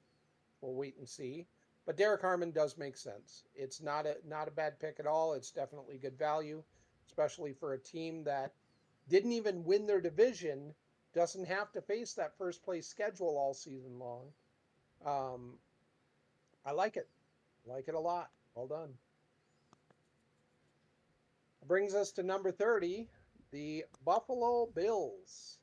We'll wait and see. But Derek Harmon does make sense. It's not a bad pick at all. It's definitely good value, especially for a team that didn't even win their division, doesn't have to face that first place schedule all season long. I like it. Like it a lot. Well done. Brings us to number 30, the Buffalo Bills.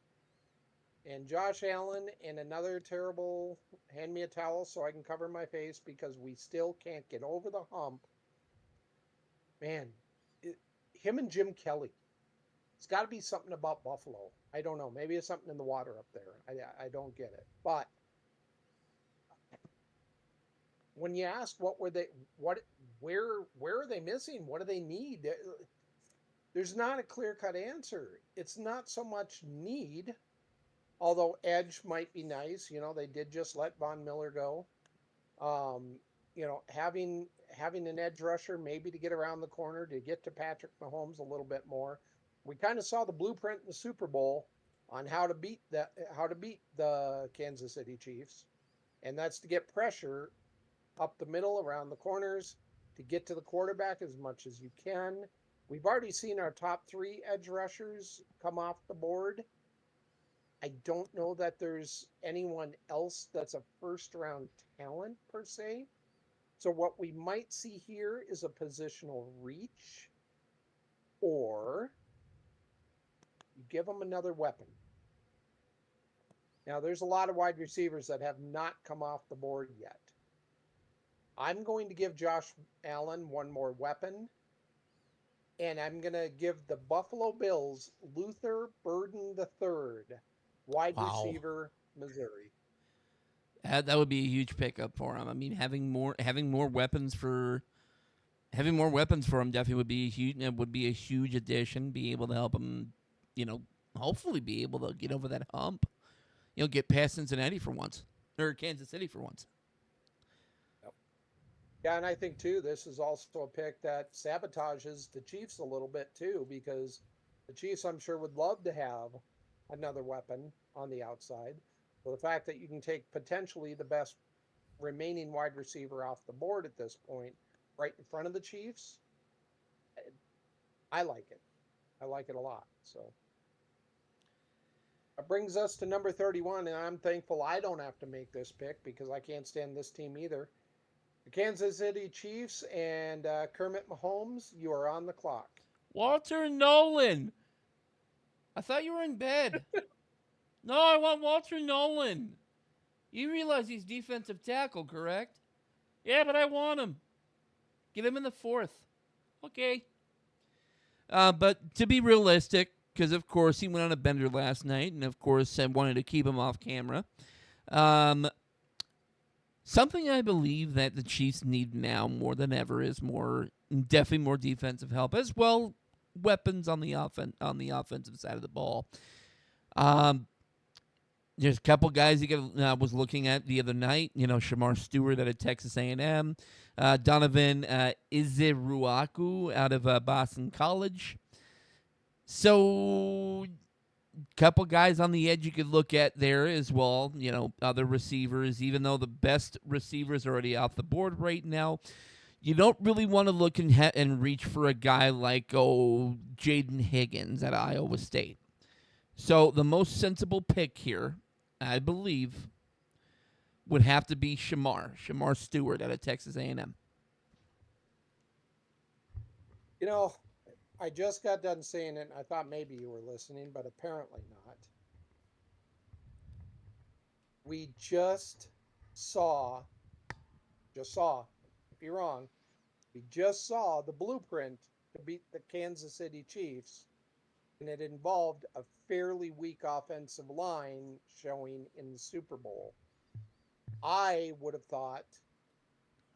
And Josh Allen and another terrible, hand me a towel so I can cover my face because we still can't get over the hump. Man, him and Jim Kelly. It's got to be something about Buffalo. I don't know. Maybe it's something in the water up there. I don't get it. But when you ask where are they missing? What do they need? There's not a clear-cut answer. It's not so much need. Although edge might be nice, they did just let Von Miller go. Having an edge rusher maybe to get around the corner, to get to Patrick Mahomes a little bit more. We kind of saw the blueprint in the Super Bowl on how to beat the Kansas City Chiefs, and that's to get pressure up the middle around the corners, to get to the quarterback as much as you can. We've already seen our top 3 edge rushers come off the board. I don't know that there's anyone else that's a first-round talent per se. So what we might see here is a positional reach, or you give them another weapon. Now, there's a lot of wide receivers that have not come off the board yet. I'm going to give Josh Allen one more weapon, and I'm going to give the Buffalo Bills Luther Burden III, wide receiver, Missouri. That would be a huge pickup for him. I mean, having more weapons for him definitely would be a huge addition. Be able to help him, hopefully be able to get over that hump. Get past Cincinnati for once, or Kansas City for once. Yep. Yeah, and I think too, this is also a pick that sabotages the Chiefs a little bit too, because The Chiefs, I'm sure, would love to have another weapon on the outside. So the fact that you can take potentially the best remaining wide receiver off the board at this point, right in front of the Chiefs, I like it. I like it a lot. So that brings us to number 31, and I'm thankful I don't have to make this pick because I can't stand this team either. The Kansas City Chiefs and Kermit Mahomes, you are on the clock. Walter Nolan. I thought you were in bed. No, I want Walter Nolan. You realize he's defensive tackle, correct? Yeah, but I want him. Get him in the 4th. Okay. But to be realistic, because of course he went on a bender last night, and of course I wanted to keep him off camera. Something I believe that the Chiefs need now more than ever is definitely more defensive help, as well weapons on the offensive side of the ball. There's a couple guys I was looking at the other night. Shamar Stewart out of Texas A&M, Donovan Iziruaku out of Boston College. So, couple guys on the edge you could look at there as well. Other receivers, even though the best receivers are already off the board right now. You don't really want to look and reach for a guy like, Jaden Higgins at Iowa State. So the most sensible pick here, I believe, would have to be Shamar Stewart out of Texas A&M. I just got done saying it, and I thought maybe you were listening, but apparently not. We just saw, if you're wrong, we just saw the blueprint to beat the Kansas City Chiefs, and it involved a fairly weak offensive line showing in the Super Bowl. I would have thought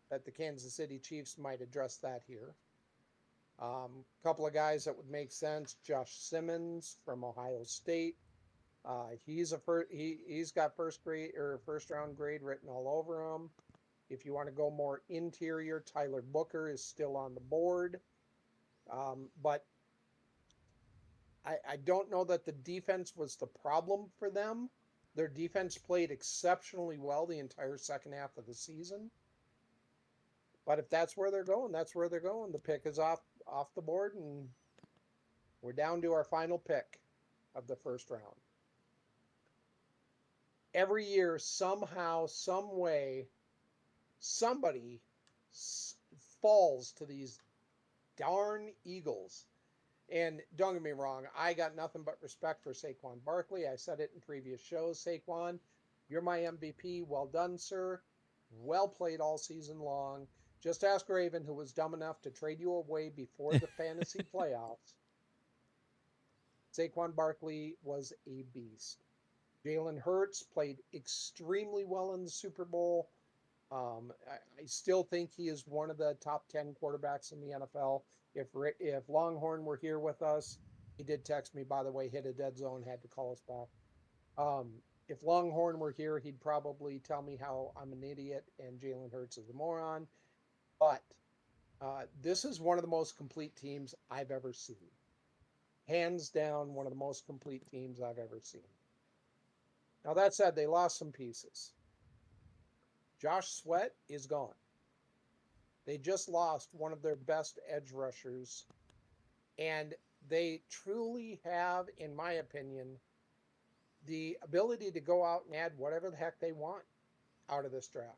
that the Kansas City Chiefs might address that here. A couple of guys that would make sense: Josh Simmons from Ohio State. He's got first round grade written all over him. If you want to go more interior, Tyler Booker is still on the board, but I don't know that the defense was the problem for them. Their defense played exceptionally well the entire second half of the season. But if that's where they're going, that's where they're going. The pick is off the board, and we're down to our final pick of the first round. Every year, somehow, some way, somebody falls to these darn Eagles. And don't get me wrong, I got nothing but respect for Saquon Barkley. I said it in previous shows. Saquon, you're my MVP. Well done, sir. Well played all season long. Just ask Raven, who was dumb enough to trade you away before the fantasy playoffs. Saquon Barkley was a beast. Jalen Hurts played extremely well in the Super Bowl. I still think he is one of the top 10 quarterbacks in the NFL. If Longhorn were here with us, he did text me, by the way, hit a dead zone, had to call us back. If Longhorn were here, he'd probably tell me how I'm an idiot and Jalen Hurts is a moron. But this is one of the most complete teams I've ever seen. Hands down, one of the most complete teams I've ever seen. Now, that said, they lost some pieces. Josh Sweat is gone. They just lost one of their best edge rushers. And they truly have, in my opinion, the ability to go out and add whatever the heck they want out of this draft.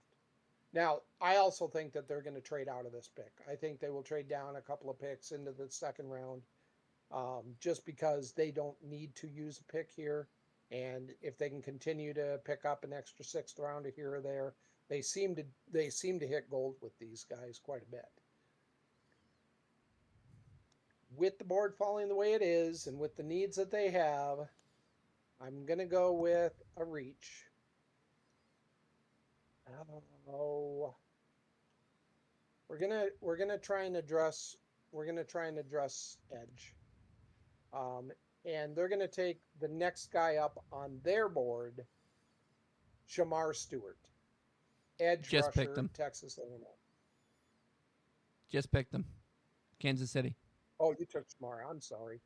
Now, I also think that they're going to trade out of this pick. I think they will trade down a couple of picks into the second round just because they don't need to use a pick here. And if they can continue to pick up an extra sixth rounder here or there, they seem to hit gold with these guys quite a bit. With the board falling the way it is and with the needs that they have, I'm going to go with a reach. We're gonna try and address edge, and they're gonna take the next guy up on their board, Shamar Stewart, edge Just rusher, picked him. Texas A&M. Just picked them. Kansas City. Oh, you took Shamar. I'm sorry.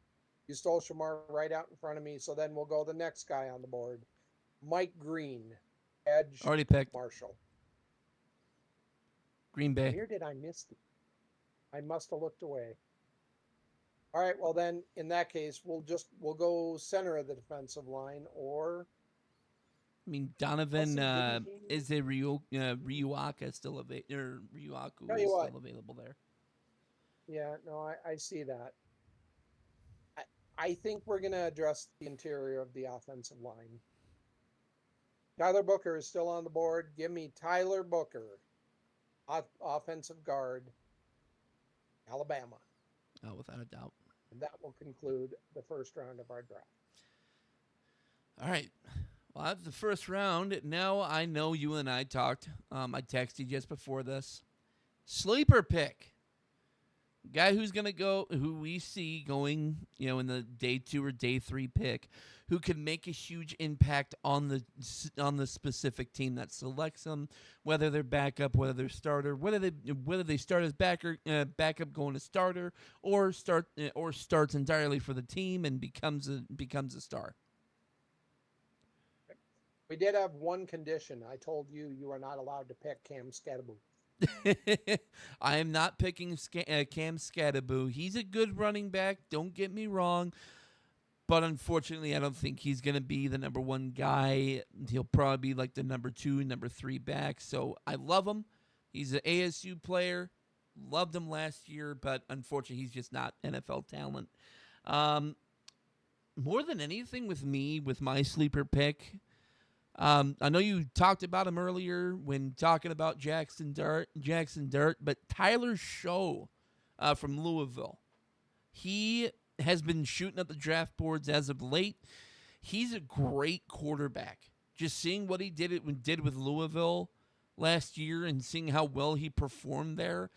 You stole Shamar right out in front of me. So then we'll go the next guy on the board. Mike Green, edge, Already picked. Marshall. Green Bay. Where did I miss it? I must have looked away. All right, well then, in that case, we'll go center of the defensive line, or I mean, Donovan Didn't he- is a Ryuaka still available, or Ryuaku Tell is you what. still available there. yeah, no, I see that. I think we're going to address the interior of the offensive line. Tyler Booker is still on the board. Give me Tyler Booker, offensive guard, Alabama. Oh, without a doubt. And that will conclude the first round of our draft. All right. Well, that's the first round. Now I know you and I talked. I texted you just before this. Sleeper pick. Guy who's going to go, who we see going, in the day 2 or day 3 pick, who can make a huge impact on the specific team that selects them, whether they're backup, whether they're starter, whether they start as backup going to starter, or starts entirely for the team and becomes a star. We did have one condition. I told you are not allowed to pick Cam Scatterbo. I am not picking Cam Scatterbo. He's a good running back. Don't get me wrong. But unfortunately, I don't think he's going to be the number 1 guy. He'll probably be like the number 2, number 3 back. So I love him. He's an ASU player. Loved him last year, but unfortunately, he's just not NFL talent. More than anything with me, with my sleeper pick, I know you talked about him earlier when talking about Jackson Dart, but Tyler Show from Louisville. He has been shooting up the draft boards as of late. He's a great quarterback. Just seeing what he did with Louisville last year and seeing how well he performed there,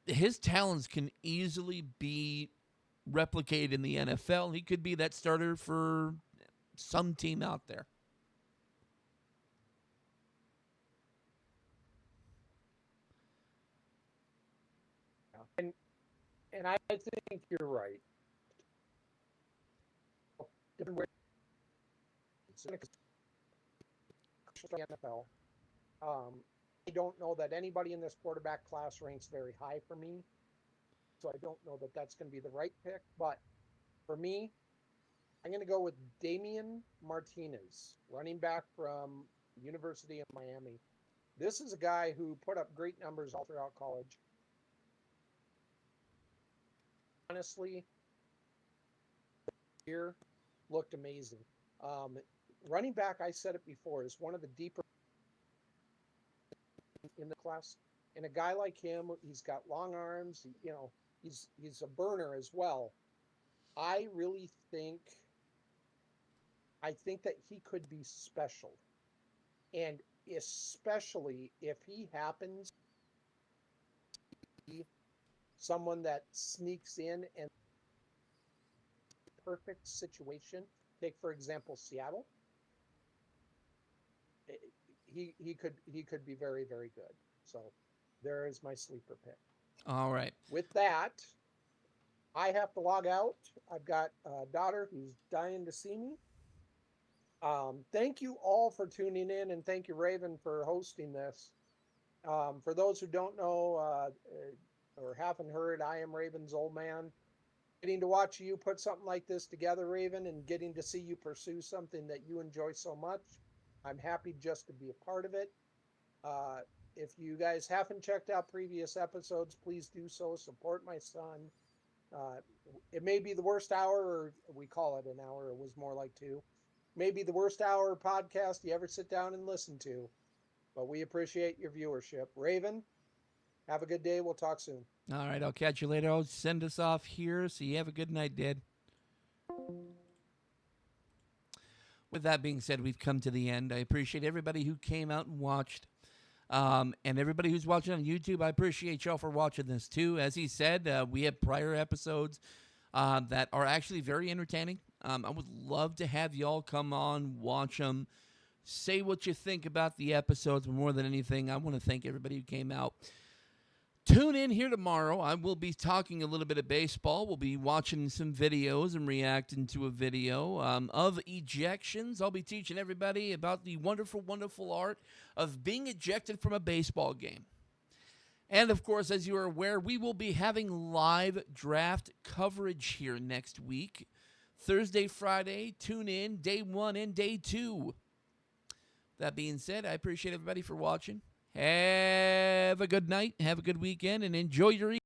his talents can easily be replicated in the NFL. He could be that starter for some team out there. And I think you're right. Different way. It's in the NFL. I don't know that anybody in this quarterback class ranks very high for me, so I don't know that that's going to be the right pick. But for me, I'm going to go with Damian Martinez, running back from University of Miami. This is a guy who put up great numbers all throughout college. Honestly, here looked amazing. Running back, I said it before, is one of the deeper in the class. And a guy like him, he's got long arms. He's a burner as well. I really think that he could be special, and especially if he happens to be someone that sneaks in and perfect situation. Take, for example, Seattle. He could be very, very good. So there is my sleeper pick. All right. With that, I have to log out. I've got a daughter who's dying to see me. Thank you all for tuning in, and thank you, Raven, for hosting this. For those who don't know or haven't heard, I am Raven's old man. Getting to watch you put something like this together, Raven, and getting to see you pursue something that you enjoy so much, I'm happy just to be a part of it. If you guys haven't checked out previous episodes, please do so. Support my son. It may be the worst hour, or we call it an hour. It was more like 2. Maybe the worst hour podcast you ever sit down and listen to. But we appreciate your viewership. Raven, have a good day. We'll talk soon. All right, I'll catch you later. I'll send us off here, so you have a good night, Dad. With that being said, we've come to the end. I appreciate everybody who came out and watched. And everybody who's watching on YouTube, I appreciate y'all for watching this too. As he said, we have prior episodes that are actually very entertaining. I would love to have y'all come on, watch them, say what you think about the episodes. But more than anything, I want to thank everybody who came out. Tune in here tomorrow. I will be talking a little bit of baseball. We'll be watching some videos and reacting to a video of ejections. I'll be teaching everybody about the wonderful, wonderful art of being ejected from a baseball game. And, of course, as you are aware, we will be having live draft coverage here next week. Thursday, Friday, tune in, day 1 and day 2. That being said, I appreciate everybody for watching. Have a good night, have a good weekend, and enjoy your evening.